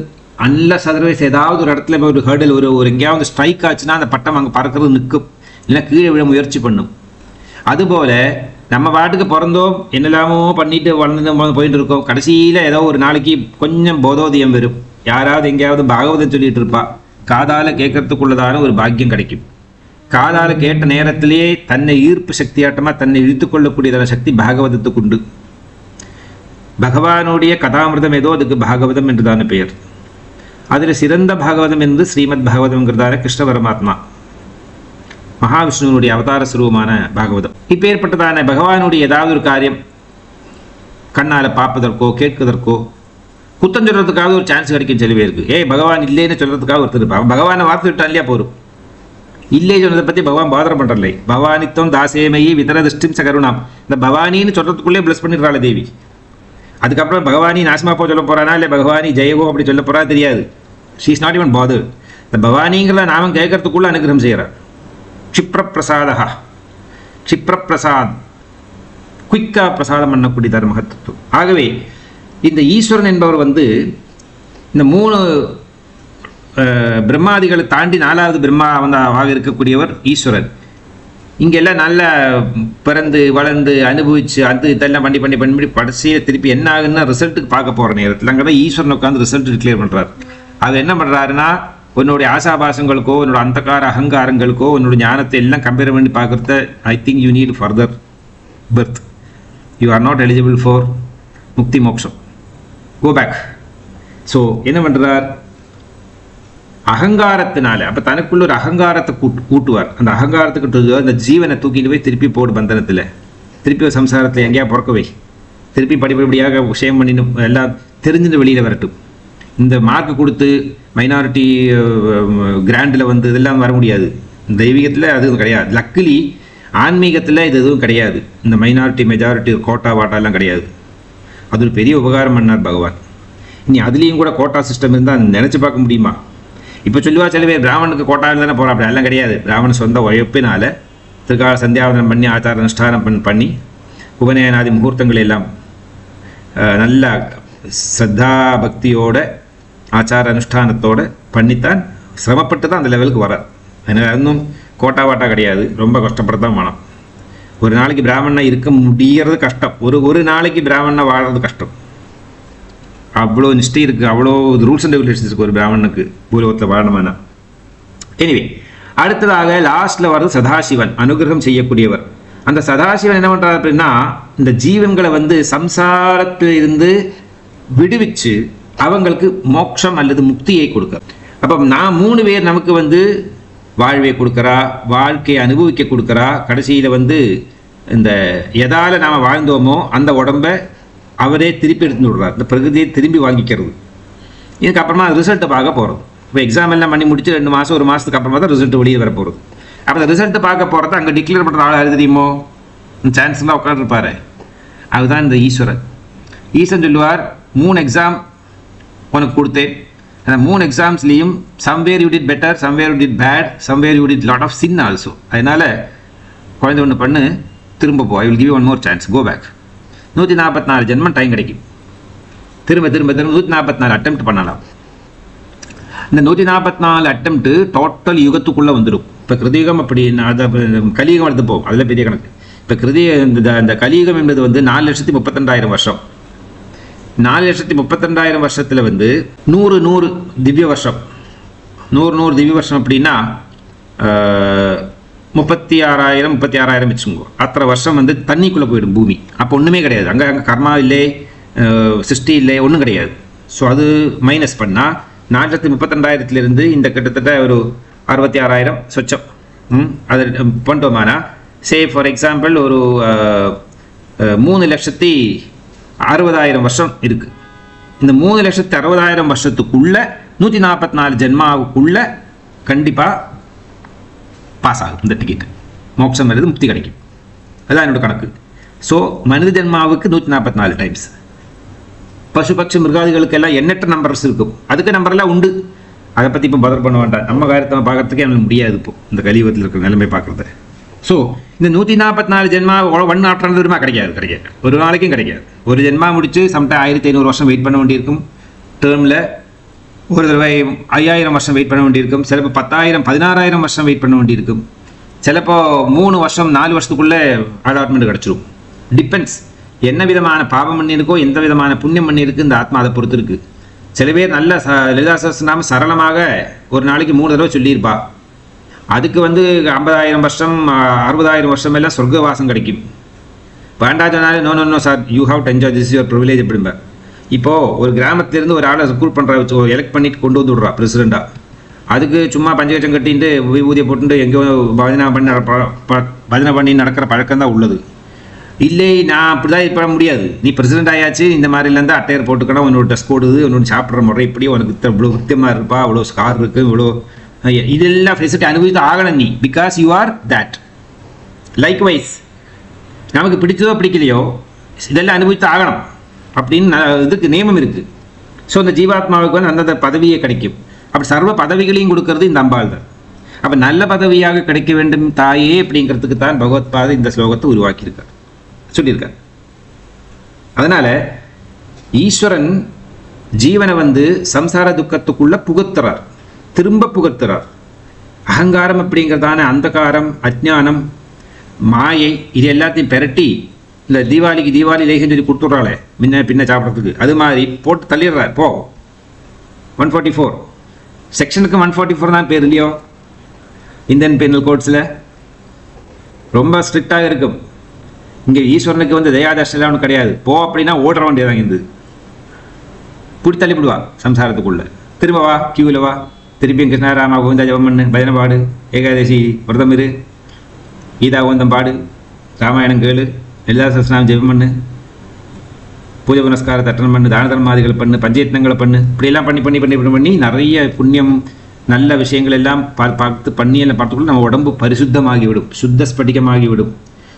அன்லஸ் அதர்வைஸ் ஏதாவது ஒரு இடத்துல ஒரு ஹர்டல், ஒரு எங்கேயாவது ஸ்ட்ரைக் ஆச்சுன்னா அந்த பட்டம் அங்கே பறக்கிறது நிற்கும், இல்லைன்னா கீழே விட முயற்சி பண்ணும். அதுபோல் நம்ம பாட்டுக்கு பிறந்தோம், என்னெல்லாமோ பண்ணிட்டு வளர்ந்து போயிட்டு இருக்கோம். கடைசியில் ஏதோ ஒரு நாளைக்கு கொஞ்சம் போதோதயம் வரும், யாராவது எங்கேயாவது பாகவதம் சொல்லிட்டு இருப்பா, காதால் கேட்கறதுக்குள்ளதான ஒரு பாக்கியம் கிடைக்கும். காதால் கேட்ட நேரத்திலேயே தன்னை ஈர்ப்பு சக்தியாட்டமாக தன்னை இழுத்து கொள்ளக்கூடியதான சக்தி பாகவதத்துக்கு உண்டு. பகவானுடைய கதாமிருதம் ஏதோ அதுக்கு பாகவதம் என்றுதான பெயர். அதில் சிறந்த பாகவதம் என்று ஸ்ரீமத் பாகவதம்ங்கிறதான கிருஷ்ண பரமாத்மா மகாவிஷ்ணுவனுடைய அவதார சுரூபமான பாகவதம். இப்போ ஏற்பட்டதான பகவானுடைய ஏதாவது ஒரு காரியம் கண்ணால் பார்ப்பதற்கோ கேட்பதற்கோ குத்தம் சொல்கிறதுக்காக ஒரு சான்ஸ் கிடைக்கும் சில பேருக்கு. பகவான் இல்லைன்னு சொல்கிறதுக்காக ஒருத்தர் இருப்பான். பகவானை வார்த்தை விட்டான் இல்லையா போரும், இல்லை சொன்னதை பற்றி பகவான் பாதரம் பண்ணுறலை. பவானித்தம் தாசேமயி விதர திருஷ்டிம் சகருணாம். இந்த பவானின்னு சொல்கிறதுக்குள்ளே ப்ளஸ் பண்ணிடுறாள் தேவி. அதுக்கப்புறம் பகவானி நாசமாப்போ சொல்ல போகிறானா இல்லை பகவானி ஜெயகோ அப்படி சொல்ல போகிறா தெரியாது. She is not even bothered. இந்த பவானிங்கிற நாமம் கேட்கறதுக்குள்ளே அனுகிரகம் செய்கிறார். க்ஷிப்ரப்பிரசாதா, க்ஷிப்ரப்பிரசாத், குயிக்காக பிரசாதம் பண்ணக்கூடியதார் மகத்துவம். ஆகவே இந்த ஈஸ்வரன் என்பவர் இந்த 3 பிரம்மாதிகளை தாண்டி 4வது பிரம்மா ஆக இருக்கக்கூடியவர் ஈஸ்வரன். இங்கெல்லாம் நல்லா பிறந்து வளர்ந்து அனுபவிச்சு அது இதெல்லாம் பண்ணி கடைசியில் திருப்பி என்ன ஆகுதுன்னா ரிசல்ட்டுக்கு பார்க்க போகிற நேரத்தில் அங்கே தான் ஈஸ்வரன் உட்காந்து ரிசல்ட் டிக்ளேர் பண்ணுறாரு. அது என்ன பண்ணுறாருன்னா, உன்னுடைய ஆசாபாசங்களுக்கோ உன்னோட அந்தகார அகங்காரங்களுக்கோ உன்னோட ஞானத்தை எல்லாம் கம்பேர் பண்ணி பார்க்குறத I think you need further birth, you are not eligible for முக்தி மோக்ஷம், கோ பேக். ஸோ என்ன பண்ணுறார், அகங்காரத்தினால அப்போ தனக்குள்ள ஒரு அகங்காரத்தை கூட்டுவார். அந்த அகங்காரத்துக்கு அந்த ஜீவனை தூக்கிட்டு போய் திருப்பி போடு பந்தனத்தில், திருப்பி ஒரு சம்சாரத்தில் எங்கேயா பிறக்கவை, திருப்பி படிப்படியாக விஷயம் பண்ணிட்டு எல்லாம் தெரிஞ்சுட்டு வெளியில் வரட்டும். இந்த மார்க் கொடுத்து மைனாரிட்டி கிராண்டில் இதெல்லாம் வர முடியாது. தெய்வீகத்தில் அது கிடையாது. லக்கிலி ஆன்மீகத்தில் இது எதுவும் கிடையாது. இந்த மைனாரிட்டி மெஜாரிட்டி கோட்டா வாட்டாலாம் கிடையாது. அது ஒரு பெரிய உபகாரம் பண்ணார் பகவான். இனி அதுலேயும் கூட கோட்டா சிஸ்டம் இருந்தால் நினச்சி பார்க்க முடியுமா? இப்போ சொல்லுவா சில பேர் பிராமணுக்கு கோட்டாவில் தானே போகிறா, அப்படி எல்லாம் கிடையாது. பிராமண சொந்த உழைப்பினால திருக்கால சந்தியாவதனம் பண்ணி ஆச்சார அனுஷ்டானம் பண்ணி உபநயனாதி முகூர்த்தங்கள் எல்லாம் நல்ல ஸ்ரத்தா பக்தியோட ஆச்சார அனுஷ்டானத்தோடு பண்ணித்தான் சிரமப்பட்டு தான் அந்த லெவலுக்கு வர. எனக்கு இன்னும் கோட்டா வாட்டா கிடையாது, ரொம்ப கஷ்டப்படத்தான் வேணும். ஒரு நாளைக்கு பிராமணனா இருக்க முடியறது கஷ்டம், ஒரு நாளைக்கு பிராமணனா வாழறது கஷ்டம். அவ்வளோ நிஷ்டை இருக்குது, அவ்வளோ ரூல்ஸ் அண்ட் ரெகுலேஷன்ஸ் இருக்குது ஒரு பிராமணனுக்கு பூலோகத்தில் வாழணுமானா. எனிவே, அடுத்ததாக லாஸ்ட்டில் வர்றது சதாசிவன், அனுகிரகம் செய்யக்கூடியவர். அந்த சதாசிவன் என்ன பண்ணுறாரு அப்படின்னா, இந்த ஜீவன்களை வந்து சம்சாரத்தில் இருந்து விடுவிச்சு அவங்களுக்கு மோட்சம் அல்லது முக்தியை கொடுக்க. அப்போ நான் 3 பேர் நமக்கு வந்து வாழ்வை கொடுக்குறா, வாழ்க்கையை அனுபவிக்க கொடுக்குறா. கடைசியில் வந்து இந்த எதால் நாம் வாழ்ந்தோமோ அந்த உடம்பை அவரே திருப்பி எடுத்து விடுறார், இந்த பிரகிருதியை திரும்பி வாங்கிக்கிறது. இதுக்கப்புறமா ரிசல்ட்டை பார்க்க போகிறது. இப்போ எக்ஸாம் எல்லாம் பண்ணி முடிச்சு 2 மாதம் 1 மாதத்துக்கு அப்புறமா தான் ரிசல்ட் வெளியே வர போகிறது. அப்போ அந்த ரிசல்ட்டை பார்க்க போகிறது அங்கே டிக்ளேர் பண்ணுற ஆள் யாரு தெரியுமோ? சான்ஸ்லாம் உட்காந்துருப்பாரு, அதுதான் இந்த ஈஸ்வரன். ஈஸ்வரன் சொல்லுவார், 3 எக்ஸாம் உனக்கு கொடுத்தேன், அந்த 3 எக்ஸாம்ஸ்லேயும் somewhere you did better, somewhere you did bad, somewhere you did lot of sin also. அதனால் குழந்தை ஒன்று பண்ணு, திரும்ப போ, I will give 1 more chance, go back. 144 ஜென்மம் டைம் கிடைக்கும். திரும்ப 144 அட்டெம்ப்ட் பண்ணலாம். இந்த 144 அட்டெம்ப்ட் டோட்டல் யுகத்துக்குள்ளே வந்துடும். இப்போ கிருதியுகம் அப்படி அதை கலியுகம் எடுத்து போகும், அதில் பெரிய கணக்கு. இப்போ இந்த கலியுகம் என்பது வந்து 4,32,000 வருஷம். 4,32,000 வருஷத்தில் வந்து 100 திவ்ய வருஷம், 100 திவ்ய வருஷம் அப்படின்னா 36,000 வச்சுக்கோங்க. அத்தனை வருஷம் வந்து தண்ணிக்குள்ளே போயிடும் பூமி. அப்போ ஒன்றுமே கிடையாது, அங்கே கர்மா இல்லை, சிருஷ்டி இல்லை, ஒன்றும் கிடையாது. ஸோ அது மைனஸ் பண்ணால் 4,32,000 இந்த கிட்டத்தட்ட ஒரு 66,000 சொச்சம். அது பண்ணிட்டோமானா, சே ஃபார் எக்ஸாம்பிள் ஒரு 3,60,000 வருஷம் இருக்குது. இந்த 3,60,000 வருஷத்துக்குள்ள 144 ஜென்மாவுக்குள்ள கண்டிப்பாக பாஸ் ஆகும் இந்த டிக்கெட். மோட்சம் வருது, முக்தி கிடைக்கும். அதுதான் என்னோட கணக்கு. ஸோ மனித ஜென்மாவுக்கு 144 டைம்ஸ். பசு பட்சி மிருகாதிகளுக்கெல்லாம் எண்ணற்ற நம்பர்ஸ் இருக்கும், அதுக்கு நம்பரெல்லாம் உண்டு. அதை பற்றி இப்போ பதர் பண்ண வேண்டாம், நம்ம காரியத்தை பார்க்கறதுக்கே எனக்கு முடியாது இப்போ இந்த கலியுகத்தில் இருக்கிற நிலைமை பார்க்குறது. ஸோ இந்த 144 ஜென்மா 1 ஆற்றான தூரமா கிடைக்காது, ஒரு நாளைக்கும் கிடைக்காது. ஒரு ஜென்மா முடிச்சு சம்டைம் 1,500 வருஷம் வெயிட் பண்ண வேண்டியிருக்கும். டேர்மில் ஒரு தடவை 5,000 வருஷம் வெயிட் பண்ண வேண்டியிருக்கும். சிலப்போ 10,000 16,000 வருஷம் வெயிட் பண்ண வேண்டியிருக்கும். சிலப்போ 3 வருஷம் 4 வருஷத்துக்குள்ளே அலாட்மெண்ட் கிடச்சிரும். டிபெண்ட்ஸ், என்ன விதமான பாவம் பண்ணியிருக்கோ, எந்த விதமான புண்ணியம் பண்ணியிருக்கு, இந்த ஆத்மா அதை பொறுத்து இருக்குது. சில பேர் நல்ல லலிதா சஹஸ்ரநாமம் சரளமாக ஒரு நாளைக்கு 3 தடவை சொல்லியிருப்பா. அதுக்கு வந்து 50,000 வருஷம் 60,000 வருஷம் எல்லாம் சொர்க்கவாசம் கிடைக்கும். வேண்டா சொன்னாலும் no sir, you have to enjoy, this your privilege அப்படிம்ப. இப்போது ஒரு கிராமத்திலேருந்து ஒரு ஆளை ரெக்ரூட் பண்ணுற வச்சு எலெக்ட் பண்ணிட்டு கொண்டு வந்து விட்றா பிரசிடெண்ட்டாக. அதுக்கு சும்மா பஞ்சகச்சம் கட்டின்ட்டு ஊதியை போட்டுட்டு எங்கேயோ பஜனை பண்ணி நடக்கிற பழக்கம் தான் உள்ளது. இல்லை, நான் அப்படி தான் பண்ண முடியாது, நீ பிரசிடென்ட் ஆயாச்சு, இந்த மாதிரிலேருந்து அட்டையர் போட்டுக்கணும், உன்னோட ட்ரெஸ் கோடுது, உன்னோட சாப்பிட்ற முறை இப்படி, உனக்கு இவ்வளோ வித்தியமாக இருப்பா, இவ்வளோ ஸ்கார் இருக்குது, இவ்வளோ இதெல்லாம் ஃபெசிலிட்டி அனுபவித்து ஆகணும் நீ, because you are that. Likewise நமக்கு பிடிச்சதோ பிடிக்கலையோ இதெல்லாம் அனுபவித்து ஆகணும் அப்படின்னு இதுக்கு நியமம் இருக்குது. ஸோ இந்த ஜீவாத்மாவுக்கு வந்து அந்தந்த பதவியே கிடைக்கும். அப்படி சர்வ பதவிகளையும் கொடுக்கறது இந்த அம்பாள் தான். அப்போ நல்ல பதவியாக கிடைக்க வேண்டும் தாயே அப்படிங்கிறதுக்கு தான் பகவத்பாதை இந்த ஸ்லோகத்தை உருவாக்கியிருக்கார், சொல்லியிருக்கார். அதனால் ஈஸ்வரன் ஜீவனை வந்து சம்சார துக்கத்துக்குள்ளே புகுத்துறார், திரும்ப புகுத்துறார். அகங்காரம் அப்படிங்கிறதான அந்தகாரம், அஜ்ஞானம், மாயை, இது எல்லாத்தையும் பெரட்டி இல்லை தீபாவளி லேகம் சொல்லி கொடுத்துட்றாளே முன்ன பின்ன சாப்பிட்றதுக்கு, அது மாதிரி போட்டு தள்ளிடுறார். போ 144 செக்ஷனுக்கு 144 தான் பேர் இல்லையோ இந்தியன் பீனல் கோட்ஸில், ரொம்ப ஸ்ட்ரிக்டாக இருக்கும். இங்கே ஈஸ்வரனுக்கு வந்து தயாதர்ஷெல்லாம் ஒன்றும் கிடையாது. போ அப்படின்னா ஓடுற வேண்டியதாங்க, இது பிடி தள்ளிவிடுவா சம்சாரத்துக்குள்ளே. திரும்ப வா, கியூவில் வா, திருப்பியும் கிருஷ்ணராமா கோவிந்தா ஜபம் பண்ணு, பஜனை பாடு, ஏகாதசி விரதம் இரு, கீதா கோவிந்தம் பாடு, ராமாயணம் கேளு, லலிதா சஹஸ்ரநாமம் ஜெபம் பண்ணு, பூஜை புனஸ்காரத்தை அட்டனம் பண்ணு, தான தர்மாதிகளை பண்ணு, பஞ்சயத்னங்களை பண்ணு, இப்படியெல்லாம் பண்ணி நிறைய புண்ணியம் நல்ல விஷயங்கள் எல்லாம் பார்த்து பார்த்துக்குள்ள நம்ம உடம்பு பரிசுத்தமாகிவிடும், சுத்த ஸ்படிகமாகிவிடும்.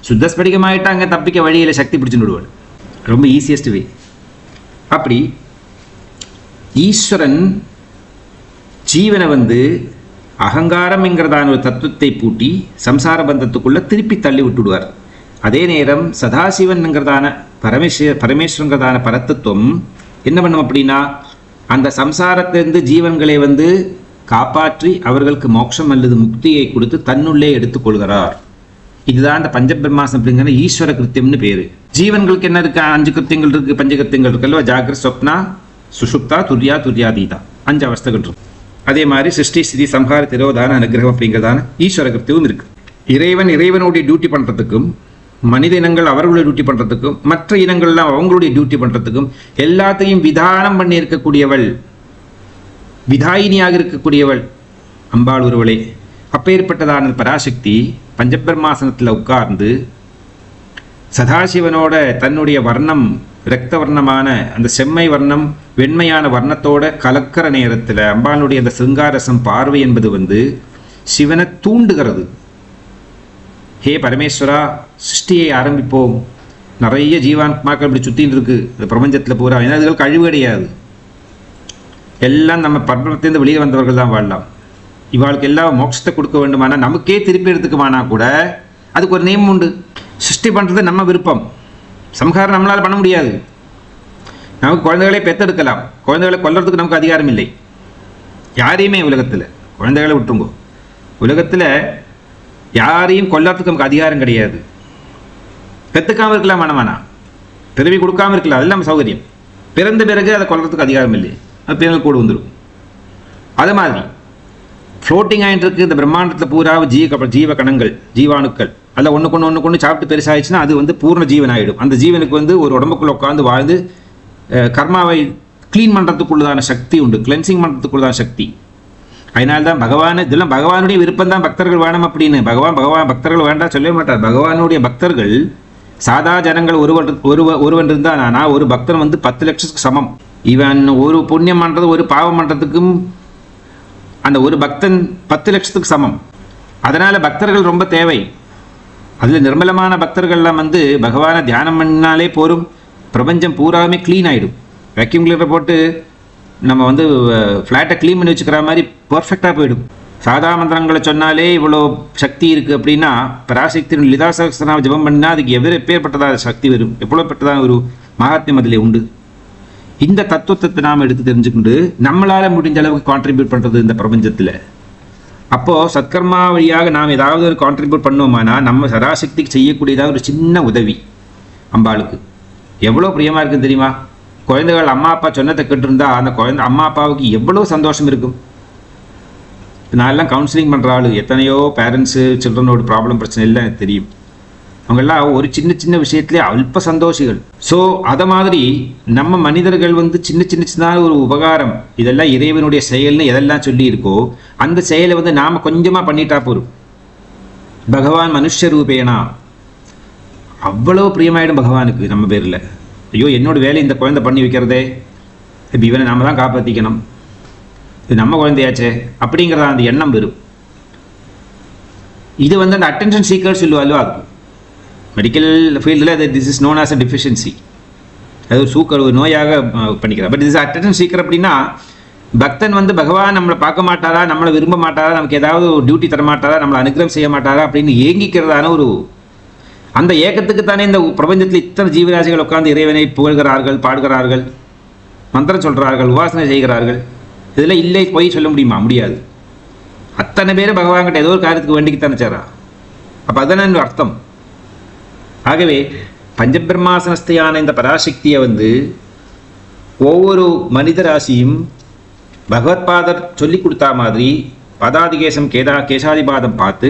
சுத்த ஸ்படிகமாகிட்டா அங்கே தப்பிக்க வழியில் சக்தி பிடிச்சுன்னு விடுவாள், ரொம்ப ஈஸியஸ்ட் வே. அப்படி ஈஸ்வரன் ஜீவனை வந்து அகங்காரம் என்கிறதான ஒரு தத்துவத்தை பூட்டி சம்சார பந்தத்துக்குள்ள திருப்பி தள்ளி விட்டுடுவார். அதே நேரம் சதாசிவன்ங்கிறதான பரமேஸ்வரங்கிறதான பரத்தத்துவம் என்ன பண்ணும் அப்படின்னா, அந்த சம்சாரத்திலிருந்து ஜீவன்களை காப்பாற்றி அவர்களுக்கு மோட்சம் அல்லது முக்தியை கொடுத்து தன்னுள்ளே எடுத்துக்கொள்கிறார். இதுதான் அந்த பஞ்சபிரம்மாசம் அப்படிங்கிற ஈஸ்வர கிருத்தியம்னு பேரு. ஜீவன்களுக்கு என்ன இருக்கு? 5 கிருத்தியங்கள் இருக்கு, பஞ்சகிருத்தியங்கள் இருக்குல்ல, ஜாகிர, சொப்னா, சுஷுப்தா, துரியா, துரியாதீதா, 5 அவஸ்தைகள் இருக்கு. அதே மாதிரி சிருஷ்டி, ஸ்திதி, சம்ஹார, திரோதான, அனுகிரகம் அப்படிங்கிறதான ஈஸ்வர கிருத்தியமும் இருக்கு. இறைவனுடைய டியூட்டி பண்றதுக்கும், மனித இனங்கள் அவர்களுடைய டியூட்டி பண்றதுக்கும், மற்ற இனங்கள்லாம் அவங்களுடைய டியூட்டி பண்றதுக்கும் எல்லாத்தையும் விதானம் பண்ணி இருக்கக்கூடியவள், விதாயினியாக இருக்கக்கூடியவள் அம்பாள் ஒருவளே. அப்பேற்பட்டதான பராசக்தி பஞ்சபிரம்மாசனத்தில் உட்கார்ந்து சதாசிவனோட தன்னுடைய வர்ணம், இரத்த வர்ணமான அந்த செம்மை வர்ணம் வெண்மையான வர்ணத்தோட கலக்கிற நேரத்தில் அம்பாளுடைய அந்த சிருங்காரசம் பார்வை என்பது சிவனை தூண்டுகிறது. ஹே பரமேஸ்வரா, சிருஷ்டியை ஆரம்பிப்போம். நிறைய ஜீவான்மாக்கள் இப்படி சுத்தின்னு இருக்கு இந்த பிரபஞ்சத்தில் பூரா. ஏன்னா இதுகள் கழிவு கிடையாது, எல்லாம் நம்ம பரமத்திலிருந்து வெளியே வந்தவர்கள் தான் வாழலாம். இவாளுக்கு எல்லாம் மோட்சத்தை கொடுக்க வேண்டுமானா, நமக்கே திருப்பி எடுத்துக்குமானா கூட அதுக்கு ஒரு நியமம் உண்டு. சிருஷ்டி பண்ணுறது நம்ம விருப்பம், சம்ஹாரம் நம்மளால் பண்ண முடியாது. நமக்கு குழந்தைகளை பெற்றெடுக்கலாம், குழந்தைகளை கொல்றதுக்கு நமக்கு அதிகாரம் இல்லை யாரையுமே. உலகத்தில் குழந்தைகளை விட்டுருங்கோ, உலகத்தில் யாரையும் கொல்லறதுக்கு நமக்கு அதிகாரம் கிடையாது. பெற்றுக்காமல் இருக்கலாம், மனமானா பிறவி கொடுக்காமல் இருக்கலாம், அதெல்லாம் நம்ம சௌகரியம். பிறந்த பிறகு அதை கொல்றதுக்கு அதிகாரம் இல்லை, அது பிறகு கூட வந்துடும். அது மாதிரி ஃப்ளோட்டிங் ஆகிட்டு இருக்கு இந்த பிரம்மாண்டத்தில் பூரா ஜீவ கணங்கள், ஜீவாணுக்கள். அதில் ஒன்றுக்கு சாப்பிட்டு பெருசாகிடுச்சுன்னா அது பூர்ண ஜீவன் ஆகிடும். அந்த ஜீவனுக்கு ஒரு உடம்புக்குள்ள உட்காந்து வாழ்ந்து கர்மாவை க்ளீன் பண்ணுறதுக்குள்ளதான சக்தி உண்டு, கிளென்சிங் பண்ணுறதுக்குள்ளதான சக்தி. அதனால்தான் இதெல்லாம் பகவானுடைய விருப்பம் தான். பக்தர்கள் வேணும் அப்படின்னு பகவான் பக்தர்கள் வேண்டாம் சொல்லவே மாட்டார். பகவானுடைய பக்தர்கள் சாதா ஜனங்கள் ஒருவன் இருந்தால், நான் ஒரு பக்தன் 10 லட்சத்துக்கு சமம். இவன் ஒரு புண்ணியம் பண்ணுறது, ஒரு பாவம் பண்ணுறதுக்கும் அந்த ஒரு பக்தன் 10 லட்சத்துக்கு சமம். அதனால பக்தர்கள் ரொம்ப தேவை. அதில் நிர்மலமான பக்தர்கள்லாம் பகவானை தியானம் பண்ணாலே போரும், பிரபஞ்சம் பூராமே க்ளீன் ஆகிடும். வேக்யூம் கிளீனர் போட்டு நம்ம ஃப்ளாட்டை க்ளீன் பண்ணி வச்சுக்கிற மாதிரி பர்ஃபெக்டாக போயிடும். சாதா மந்திரங்களை சொன்னாலே இவ்வளோ சக்தி இருக்குது அப்படின்னா, பராசக்தியின் லிதா சகஸ்ரநாம ஜபம் பண்ணால் அதுக்கு எப்பேற்பட்டதாக சக்தி வரும், எவ்வளோப்பட்டதாக ஒரு மகாத்மியம் அதில் உண்டு. இந்த தத்துவத்தை நாம் எடுத்து தெரிஞ்சுக்கிண்டு நம்மளால் முடிஞ்ச அளவுக்கு கான்ட்ரிபியூட் பண்ணுறது இந்த பிரபஞ்சத்தில். அப்போது சத்கர்மா வழியாக நாம் ஏதாவது ஒரு கான்ட்ரிபியூட் பண்ணுவோமானா, நம்ம சராசக்திக்கு செய்யக்கூடியதாக ஒரு சின்ன உதவி அம்பாளுக்கு எவ்வளோ பிரியமாக இருக்குன்னு தெரியுமா? குழந்தைகள் அம்மா அப்பா சொன்னதை கேட்டிருந்தா அந்த குழந்தை அம்மா அப்பாவுக்கு எவ்வளோ சந்தோஷம் இருக்கும். நான் எல்லாம் கவுன்சிலிங் பண்ணுற ஆள், எத்தனையோ பேரண்ட்ஸு சில்ட்ரனோட ப்ராப்ளம் பிரச்சனை எல்லாம் எனக்கு தெரியும். அவங்கெல்லாம் ஒரு சின்ன விஷயத்துலேயே அல்ப சந்தோஷிகள். ஸோ அதை மாதிரி நம்ம மனிதர்கள் சின்ன ஒரு உபகாரம், இதெல்லாம் இறைவனுடைய செயல்னு எதெல்லாம் சொல்லி இருக்கோ அந்த செயலை நாம் கொஞ்சமாக பண்ணிட்டா போதும். பகவான் மனுஷ ரூபேனா அவ்வளோ பிரியமாயிடும் பகவானுக்கு நம்ம பேரில். ஐயோ என்னோட வேலை இந்த குழந்தை பண்ணி வைக்கிறதே, இப்போ இவனை நாம் தான் காப்பாற்றிக்கணும், இது நம்ம குழந்தையாச்சே அப்படிங்கிறத அந்த எண்ணம் வரும். இது அந்த அட்டென்ஷன் சீக்கர் சொல்லுவாலோ, அது மெடிக்கல் ஃபீல்டில் this is known as a deficiency. அது ஒரு சூக்கர், ஒரு நோயாக பண்ணிக்கிறார். பட் திஸ் அட்டென்ஷன் சீக்கர் அப்படின்னா, பக்தன் பகவான் நம்மளை பார்க்க மாட்டாரா, நம்மளை விரும்ப மாட்டாரா, நமக்கு ஏதாவது ஒரு டியூட்டி தர மாட்டாரா, நம்மளை அனுகிரகம் செய்ய மாட்டாரா அப்படின்னு ஏங்கிக்கிறதான ஒரு அந்த ஏக்கத்துக்கு தானே இந்த பிரபஞ்சத்தில் இத்தனை ஜீவராசிகள் உட்கார்ந்து இறைவனை புகழ்கிறார்கள், பாடுகிறார்கள், மந்திரம் சொல்கிறார்கள், உபாசனை செய்கிறார்கள். இதில் இல்லை போய் சொல்ல முடியுமா? முடியாது. அத்தனை பேர் பகவான்கிட்ட ஏதோ ஒரு காரியத்துக்கு வேண்டிக்குத்தானே சேரா. அப்போ அதுதானே அர்த்தம். ஆகவே பஞ்சபிரம்மாசனஸ்தையான இந்த பராசக்தியை ஒவ்வொரு மனித ராசியும் பகவத்பாதர் சொல்லி கொடுத்தா மாதிரி பாதாதிகேசம் கேசாதிபாதம் பார்த்து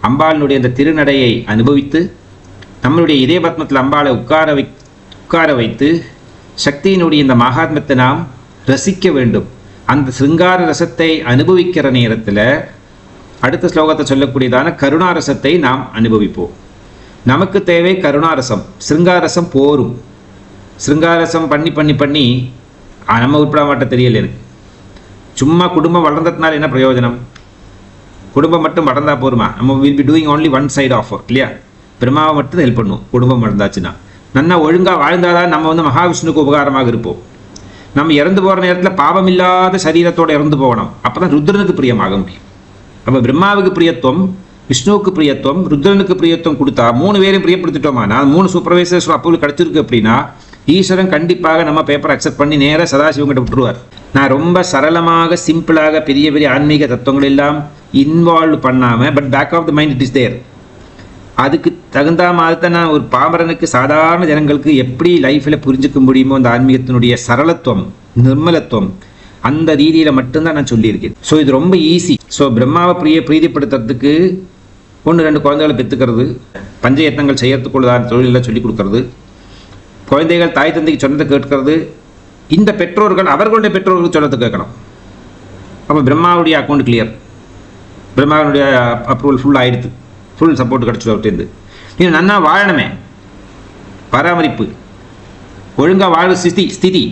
அம்பாளினுடைய இந்த திருநடையை அனுபவித்து நம்மளுடைய இதய பத்மத்தில் அம்பாளை உட்கார வைத்து சக்தியினுடைய இந்த மகாத்மத்தை நாம் ரசிக்க வேண்டும். அந்த சிருங்கார ரசத்தை அனுபவிக்கிற நேரத்தில் அடுத்த ஸ்லோகத்தை சொல்லக்கூடியதான கருணாரசத்தை நாம் அனுபவிப்போம். நமக்கு தேவை கருணாரசம். சிருங்காரசம் போரும். சிருங்காரசம் பண்ணி நம்ம உட்பட மாட்ட தெரியல எனக்கு. சும்மா குடும்பம் வளர்ந்ததுனால என்ன பிரயோஜனம்? குடும்பம் மட்டும் வளர்ந்தா போருமா? நம்ம will be doing only one side of work இல்லையா? பிரம்மாவை மட்டும் ஹெல்ப் பண்ணுவோம். குடும்பம் வளர்ந்தாச்சுன்னா நல்லா ஒழுங்காக வாழ்ந்தாதான் நம்ம மகாவிஷ்ணுக்கு உபகாரமாக இருப்போம். நம்ம இறந்து போகிற நேரத்தில் பாவம் இல்லாத சரீரத்தோடு இறந்து போகணும். அப்போ தான் ருத்ரனுக்கு பிரியமாக முடியும். அப்போ பிரம்மாவுக்கு பிரியத்துவம், விஷ்ணுவுக்கு பிரியத்துவம், ருத்ரனுக்கு பிரியத்துவம் கொடுத்தா 3 பேரையும் பிரியப்படுத்திட்டோமா? நான் 3 சூப்பர்வைசர்ஸ் அப்ரூவல் கிடைச்சிருக்கு அப்படின்னா ஈஸ்வரன் கண்டிப்பாக நம்ம பேப்பர் அக்செப்ட் பண்ணி நேராக சதாசிவங்கிட்ட விட்டுருவார். நான் ரொம்ப சரளமாக சிம்பிளாக பெரிய பெரிய ஆன்மீக தத்துவங்கள் எல்லாம் இன்வால்வ் பண்ணாமல், but back of the mind it is there. அதுக்கு தகுந்த மாதிரி நான் ஒரு பாமரனுக்கு, சாதாரண ஜனங்களுக்கு எப்படி லைஃப்பில் புரிஞ்சுக்க முடியுமோ அந்த ஆன்மீகத்தினுடைய சரளத்துவம், நிர்மலத்துவம், அந்த ரீதியில் மட்டும்தான் நான் சொல்லியிருக்கேன். ஸோ இது ரொம்ப ஈஸி. ஸோ பிரம்மாவை பிரீதிப்படுத்துறதுக்கு 1-2 குழந்தைகளை பெற்றுக்கிறது, பஞ்சயத்னங்கள் செய்யறதுக்குள்ளதான தொழிலெல்லாம் சொல்லிக் கொடுக்கறது, குழந்தைகள் தாய் தந்தைக்கு சொன்னதை கேட்கறது, இந்த பெற்றோர்கள் அவர்களுடைய பெற்றோர்களுக்கு சொன்னதை கேட்கணும். அப்போ பிரம்மாவுடைய அக்கௌண்ட் கிளியர், பிரம்மாவுடைய அப்ரூவல் ஃபுல் ஆயிடுது, ஃபுல் சப்போர்ட் கிடச்சிடும் அவர்கிட்டருந்து. நீங்கள் நன்னா வாழணுமே, பராமரிப்பு, ஒழுங்காக வாழ்வு ஸ்திதி,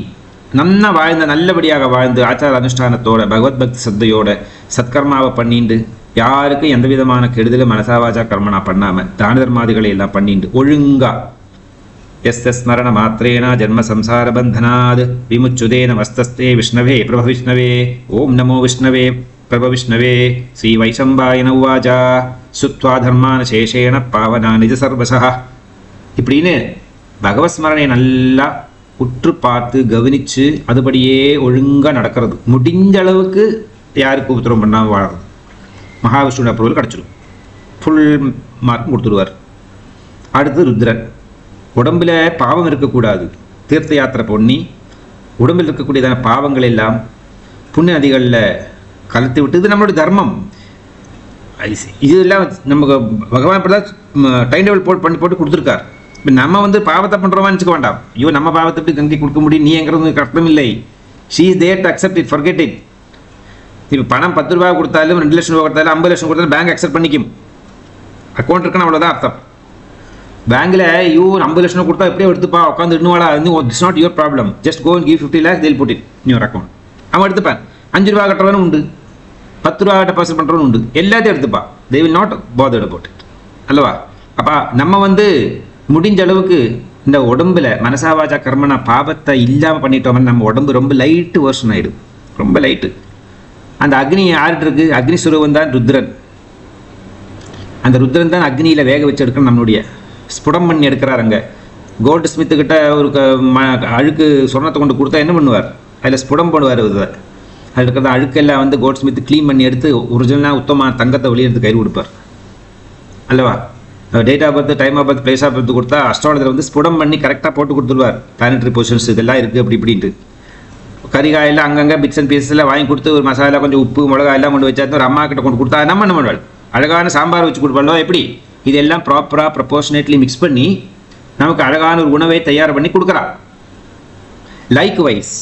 நன்னா வாழ்ந்த, நல்லபடியாக வாழ்ந்து ஆச்சார அனுஷ்டானத்தோட, பகவத் பக்தி சத்தையோட சத்கர்மாவை பண்ணிண்டு, யாருக்கும் எந்த விதமான கெடுதலும் மனசாவாச்சா கர்மனா பண்ணாமல் தான தர்மாதிகளை எல்லாம் பண்ணிண்டு ஒழுங்கா ஸ்மரண மாத்திரேன ஜென்ம சம்சார பந்தனாத் விமுச்சுதே நமஸ்தஸ்தே விஷ்ணவே பிரப விஷ்ணவே. ஓம் நமோ விஷ்ணவே பிரப விஷ்ணவே. ஸ்ரீ வைசம்பாயன உவாச்சா சுத்வா தர்மான சேஷேன பாவனா நிஜ சர்வசா. இப்படின்னு பகவத் ஸ்மரணையை நல்லா உற்று பார்த்து கவனித்து அதுபடியே ஒழுங்காக நடக்கிறது. முடிஞ்ச அளவுக்கு யாருக்கு உபத்திரம் பண்ணாமல் வாழறது. மகாவிஷ்ணு அப்ரூவல் கிடச்சிடும், ஃபுல் மார்க் கொடுத்துடுவார். அடுத்து ருத்ரன். உடம்பில் பாவம் இருக்கக்கூடாது, தீர்த்த யாத்திரை பண்ணி உடம்பில் இருக்கக்கூடியதான பாவங்கள் எல்லாம் புண்ணிய நதிகளில் கலத்து விட்டு, இது நம்மளுடைய தர்மம். இதெல்லாம் நமக்கு பகவான் இப்படி தான் டைம் டேபிள் போட்டு கொடுத்துருக்கார். இப்போ நம்ம பாவத்தை பண்ணுறோமா நினச்சிக்க வேண்டாம். ஐயோ நம்ம பாவத்தை எப்படி கங்கை கொடுக்க முடியும், நீ எங்கிறது கஷ்டம் இல்லை. She is there to accept it, forget it. இப்போ பணம் 10 ரூபா கொடுத்தாலும் 2 லட்சம் ரூபா கொடுத்தாலும் 50 லட்சம் கொடுத்தாலும் பேங்க் அக்செப்ட் பண்ணிக்கும். அக்கௌண்ட் இருக்குன்னு அவ்வளோதான் அர்த்தம். பேங்கில் 50 லட்சம் கொடுத்தா எப்படியோ எடுத்துப்பா, உட்காந்து இன்னும் it's not your problem. Just go and give 50 lakhs, they'll put it in your account. அவன் எடுத்துப்பான். 5 ரூபா கட்டுறவனும் உண்டு, 10 ரூபா டெபாசிட் பண்ணுறவனும் உண்டு, எல்லாத்தையும் எடுத்துப்பா. they will not bothered about it. அல்லவா? அப்போ நம்ம முடிஞ்ச அளவுக்கு இந்த உடம்புல மனசாவாச்சா கர்மனா பாபத்தை இல்லாமல் பண்ணிட்டோம்னா நம்ம உடம்பு ரொம்ப லைட்டு வேர்ஷன் ஆகிடும், ரொம்ப லைட்டு. அந்த அக்னி யார்கிட்ட இருக்கு? அக்னி சுரூபம் தான் ருத்ரன். அந்த ருத்ரன் தான் அக்னியில் வேக வச்சு எடுக்கணும். நம்மளுடைய ஸ்புடம் பண்ணி எடுக்கிறார். அங்கே கோல்டு ஸ்மித்துக்கிட்ட ஒரு அழுக்கு சொர்ணத்தை கொண்டு கொடுத்தா என்ன பண்ணுவார்? அதில் ஸ்புடம் பண்ணுவார். அதில் இருக்கிற அழுக்கெல்லாம் கோல்டு ஸ்மித்து க்ளீன் பண்ணி எடுத்து ஒரிஜினலாக உத்தம தங்கத்தை வெளியெடுத்து கையில் கொடுப்பார் அல்லவா? Date of birth, time of birth, place of birth கொடுத்தா அஸ்ட்ராலஜர் ஸ்புடம் பண்ணி கரெக்டாக போட்டு கொடுத்துருவார். பிளானட்டரி பொசிஷன்ஸ் இதெல்லாம் இருக்குது அப்படி இப்படின்ட்டு. கறிகாயெல்லாம் அங்கங்கே பிக்ஸ் அண்ட் பீஸஸ் எல்லாம் வாங்கி கொடுத்து ஒரு மசாலா கொஞ்சம் உப்பு மிளகா எல்லாம் கொண்டு வச்சா ஒரு அம்மா கிட்ட கொண்டு கொடுத்தா நம்ம என்ன பண்ணுவாள்? அழகான சாம்பார் வச்சு கொடுப்பாளோ எப்படி? இதெல்லாம் ப்ராப்பராக ப்ரப்போர்ஷனேட்லி மிக்ஸ் பண்ணி நமக்கு அழகான ஒரு உணவை தயார் பண்ணி கொடுக்குறா. லைக் வைஸ்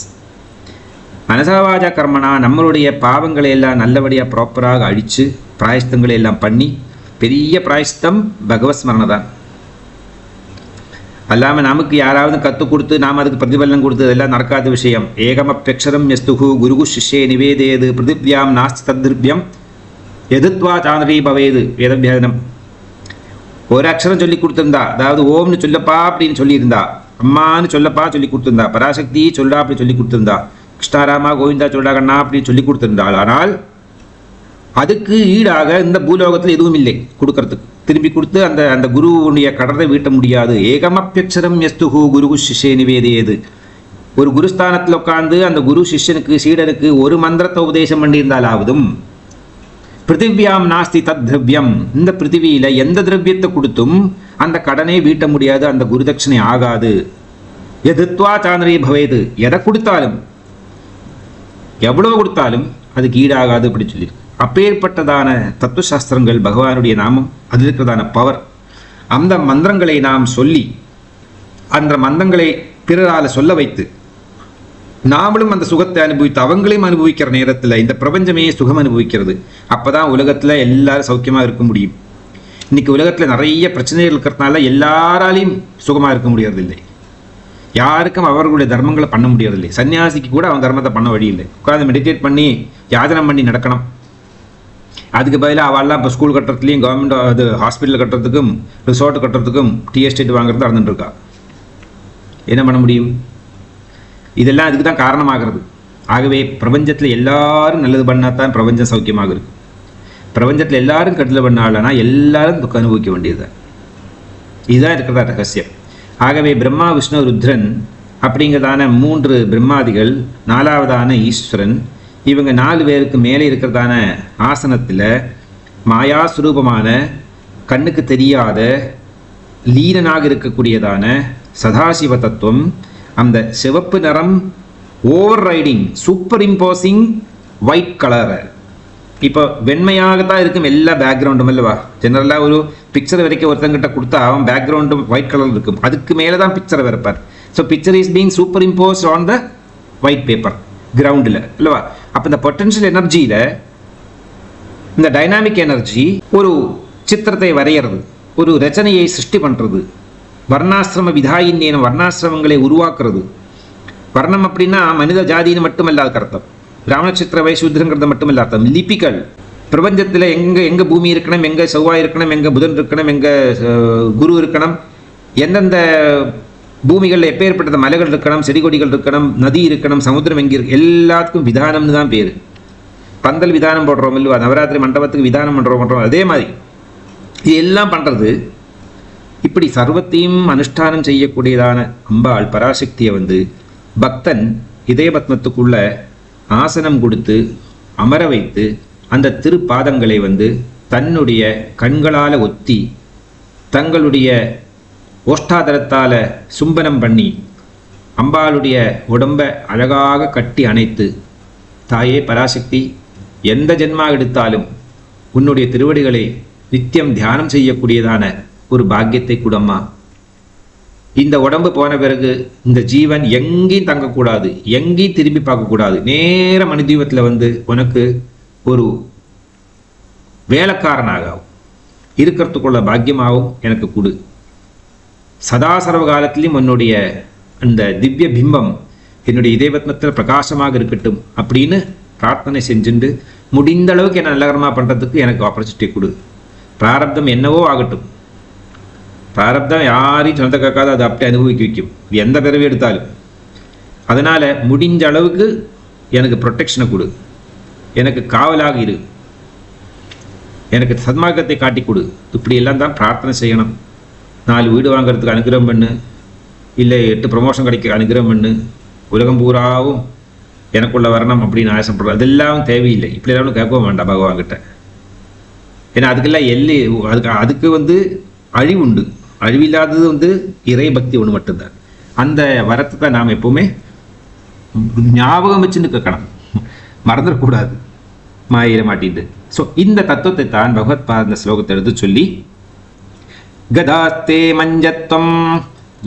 மனசாவாஜா கர்மனா நம்மளுடைய பாவங்களை எல்லாம் நல்லபடியாக ப்ராப்பராக அழித்து பிராயஸ்தங்களை எல்லாம் பண்ணி, பெரிய பிராயஸ்தம் பகவத் ஸ்மரணை தான். அல்லாமல் நமக்கு யாராவது கற்றுக் கொடுத்து நாம் அதுக்கு பிரதிபலனம் கொடுத்து அதெல்லாம் நடக்காத விஷயம். ஏகமப்யக்ஷரம் யஸ்துகு குருகு சிஷ்யே நிவேதேது பிருத்திவ்யாம் நாஸ்தி தத்ருப்யம் எதுத்வா சாந்திரி பவேது வேதவியாதனம். ஒரு அக்ஷரம் சொல்லி கொடுத்துருந்தா, அதாவது ஓம்னு சொல்லப்பா அப்படின்னு சொல்லியிருந்தா, அம்மான்னு சொல்லப்பா சொல்லி கொடுத்துருந்தா, பராசக்தி சொல்லா அப்படி சொல்லி கொடுத்துருந்தா, கிருஷ்ணாராமா கோவிந்தா சொல்லா கண்ணா அப்படின்னு சொல்லி கொடுத்துருந்தாள். ஆனால் அதுக்கு ஈடாக இந்த பூலோகத்தில் எதுவும் இல்லை கொடுக்கறதுக்கு. திரும்பி கொடுத்து அந்த அந்த குருவுடைய கடனை வீட்ட முடியாது. ஏகமப்யக்ஷரம் யஸ்துகு குருகு சிஷ்யே நிவேதேது. ஒரு குருஸ்தானத்தில் உட்கார்ந்து அந்த குரு சிஷ்யனுக்கு சீடனுக்கு ஒரு மந்திரத்தை உபதேசம் பண்ணியிருந்தாலாவதும், பிருத்திவ்யாம் நாஸ்தி தத் திரவியம், இந்த பிருத்திவியில் எந்த திரவியத்தை கொடுத்தும் அந்த கடனை வீட்ட முடியாது, அந்த குருதட்சணை ஆகாது. எதுத்வா சாந்திரி பவேது, எதை கொடுத்தாலும் எவ்வளவு கொடுத்தாலும் அதுக்கு ஈடாகாது அப்படி சொல்லியிருக்கு. அப்பேற்பட்டதான தத்துவசாஸ்திரங்கள், பகவானுடைய நாமம், அதில் இருக்கிறதான பவர், அந்த மந்திரங்களை நாம் சொல்லி அந்த மந்திரங்களை பிறரால் சொல்ல வைத்து நாமளும் அந்த சுகத்தை அனுபவித்து அவங்களையும் அனுபவிக்கிற நேரத்தில் இந்த பிரபஞ்சமே சுகம் அனுபவிக்கிறது. அப்போ தான் உலகத்தில் எல்லாரும் சௌக்கியமாக இருக்க முடியும். இன்றைக்கி உலகத்தில் நிறைய பிரச்சனைகள் இருக்கிறதுனால எல்லாராலையும் சுகமாக இருக்க முடியறதில்லை. யாருக்கும் அவர்களுடைய தர்மங்களை பண்ண முடியறதில்லை. சன்னியாசிக்கு கூட அவன் தர்மத்தை பண்ண வழி இல்லை. உட்காந்து மெடிடேட் பண்ணி யாதனம் பண்ணி நடக்கணும். அதுக்கு பதிலாக அவெல்லாம் இப்போ ஸ்கூல் கட்டுறதுலையும் கவர்மெண்ட் அது ஹாஸ்பிட்டல் கட்டுறதுக்கும் ரிசார்ட் கட்டுறதுக்கும் டீ எஸ்டேட் வாங்குறது நடந்துட்டுருக்கா. என்ன பண்ண முடியும்? இதெல்லாம் அதுக்கு தான் காரணமாகிறது. ஆகவே பிரபஞ்சத்தில் எல்லாரும் நல்லது பண்ணால் தான் பிரபஞ்சம் சௌக்கியமாக இருக்குது. பிரபஞ்சத்தில் எல்லாரும் கெடுதல் பண்ணாலனா எல்லாரும் துக்கம் அனுபவிக்க வேண்டியது. இதுதான் இருக்கிறதா ரகசியம். ஆகவே பிரம்மா விஷ்ணு ருத்ரன் அப்படிங்கிறதான 3 பிரம்மாதிகள், 4வதான ஈஸ்வரன், இவங்க 4 பேருக்கு மேலே இருக்கிறதான ஆசனத்தில் மாயாஸ்வரூபமான கண்ணுக்கு தெரியாத லீனனாக இருக்கக்கூடியதான சதாசிவ தத்துவம், அந்த சிவப்பு நிறம் over riding super imposing white colour. இப்போ வெண்மையாகத்தான் இருக்கும் எல்லா பேக்ரவுண்டும் அல்லவா. ஜெனரலாக ஒரு பிக்சர் வரைக்கும் ஒருத்தங்கிட்ட கொடுத்தா அவன் பேக்ரவுண்டும் ஒயிட் கலர் இருக்கும், அதுக்கு மேலே தான் பிக்சரை வரைப்பார். So picture is being superimpose on the white paper கிரவுண்டில் அல்லவா. அப்போ இந்த பொட்டன்ஷியல் எனர்ஜியில் இந்த டைனாமிக் எனர்ஜி ஒரு சித்திரத்தை வரைகிறது, ஒரு ரச்சனையை சிருஷ்டி பண்ணுறது, வர்ணாசிரம விதாயின்னேன வர்ணாசிரமங்களை உருவாக்குறது. வர்ணம் அப்படின்னா மனித ஜாதின்னு மட்டுமல்லாத அர்த்தம், பிராமண சித்திர வைசூத்திரங்கிறது மட்டுமல்ல அர்த்தம். லிபிகள் பிரபஞ்சத்தில் எங்கே பூமி இருக்கணும், எங்கே செவ்வாய் இருக்கணும், எங்கே புதன் இருக்கணும், எங்கே குரு இருக்கணும், எந்தெந்த பூமிகளில் எப்பேற்பட்ட மலைகள் இருக்கணும், செடி கொடிகள் இருக்கணும், நதி இருக்கணும், சமுத்திரம் எங்கே இருக்கு, எல்லாத்துக்கும் விதானம்னு தான் பேர். பந்தல் விதானம் போடுறோம் இல்லைவா, நவராத்திரி மண்டபத்துக்கு விதானம் பண்ணுறோம், அதே மாதிரி இது எல்லாம் பண்ணுறது. இப்படி சர்வத்தையும் அனுஷ்டானம் செய்யக்கூடியதான அம்பாள் பராசக்தியை பக்தன் இதயபத்மத்துக்குள்ள ஆசனம் கொடுத்து அமர வைத்து அந்த திருப்பாதங்களை தன்னுடைய கண்களால் ஒத்தி தங்களுடைய ஓஷ்டாதரத்தால் சும்பனம் பண்ணி அம்பாளுடைய உடம்பை அழகாக கட்டி அணைத்து, தாயே பராசக்தி, எந்த ஜென்மா எடுத்தாலும் உன்னுடைய திருவடிகளை நித்தியம் தியானம் செய்யக்கூடியதான ஒரு பாக்கியத்தை கூடம்மா. இந்த உடம்பு போன பிறகு இந்த ஜீவன் எங்கேயும் தங்கக்கூடாது, எங்கேயும் திரும்பி பார்க்கக்கூடாது, நேர மனிதீவத்தில் உனக்கு ஒரு வேலைக்காரனாகவும் இருக்கிறதுக்குள்ள பாக்கியமாகவும் எனக்கு கொடு. சதா சர்வ காலத்திலையும் உன்னுடைய அந்த திவ்ய பிம்பம் என்னுடைய இதயபத்மத்தில் பிரகாசமாக இருக்கட்டும் அப்படின்னு பிரார்த்தனை செஞ்சுட்டு முடிந்த அளவுக்கு என்ன நல்லகரமாக பண்ணுறதுக்கு எனக்கு ஆப்பர்ச்சுனிட்டி கொடு. பிராரப்தம் என்னவோ ஆகட்டும், பிராரப்தம் யாரையும் சொந்த கேட்காத அதை அப்படி அனுபவிக்க வைக்கும், இது எந்த பிறவி எடுத்தாலும். அதனால் முடிஞ்ச அளவுக்கு எனக்கு ப்ரொடெக்ஷனை கொடு, எனக்கு காவலாக இரு, எனக்கு சன்மார்க்கத்தை காட்டி கொடு. இப்படியெல்லாம் தான் பிரார்த்தனை செய்யணும். 4 வீடு வாங்கிறதுக்கு அனுகிரகம் பண்ணு, இல்லை 8 ப்ரமோஷன் கிடைக்க அனுகிரகம் பண்ணு, உலகம் பூராவும் எனக்குள்ள வரணும் அப்படின்னு ஆசைப்படுறோம். அதெல்லாம் தேவையில்லை. இப்படியெல்லாம் கேட்கவும் வேண்டாம் பகவான்கிட்ட. ஏன்னா அதுக்கெல்லாம் அதுக்கு அழிவு உண்டு. அழிவில்லாதது இறை பக்தி ஒன்று மட்டும்தான். அந்த வரத்தை தான் நாம் எப்பவுமே ஞாபகம் வச்சுன்னு கேட்கணும், மறந்துடக்கூடாது மாயிர மாட்டிட்டு. ஸோ இந்த தத்துவத்தை தான் பகவத்பாத இந்த ஸ்லோகத்தை எடுத்து சொல்லி, கதாஸ்தே மஞ்சத்வம்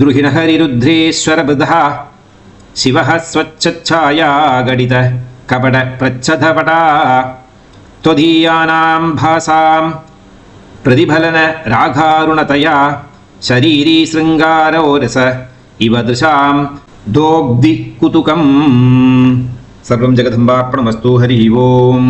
துருஹிணஹரிருத்ரேஸ்வர புதா சிவஹ ஸ்வச்சச்சாயா கடித கபட பிரச்சதபடா त्वदीयानां भासां प्रतिफलन रागारुणतया शरीरी शृंगारोरस इव दृशां दोग्धि कुतुकम्. सर्वं जगदम्बार्पणमस्तु. हरि ओम्.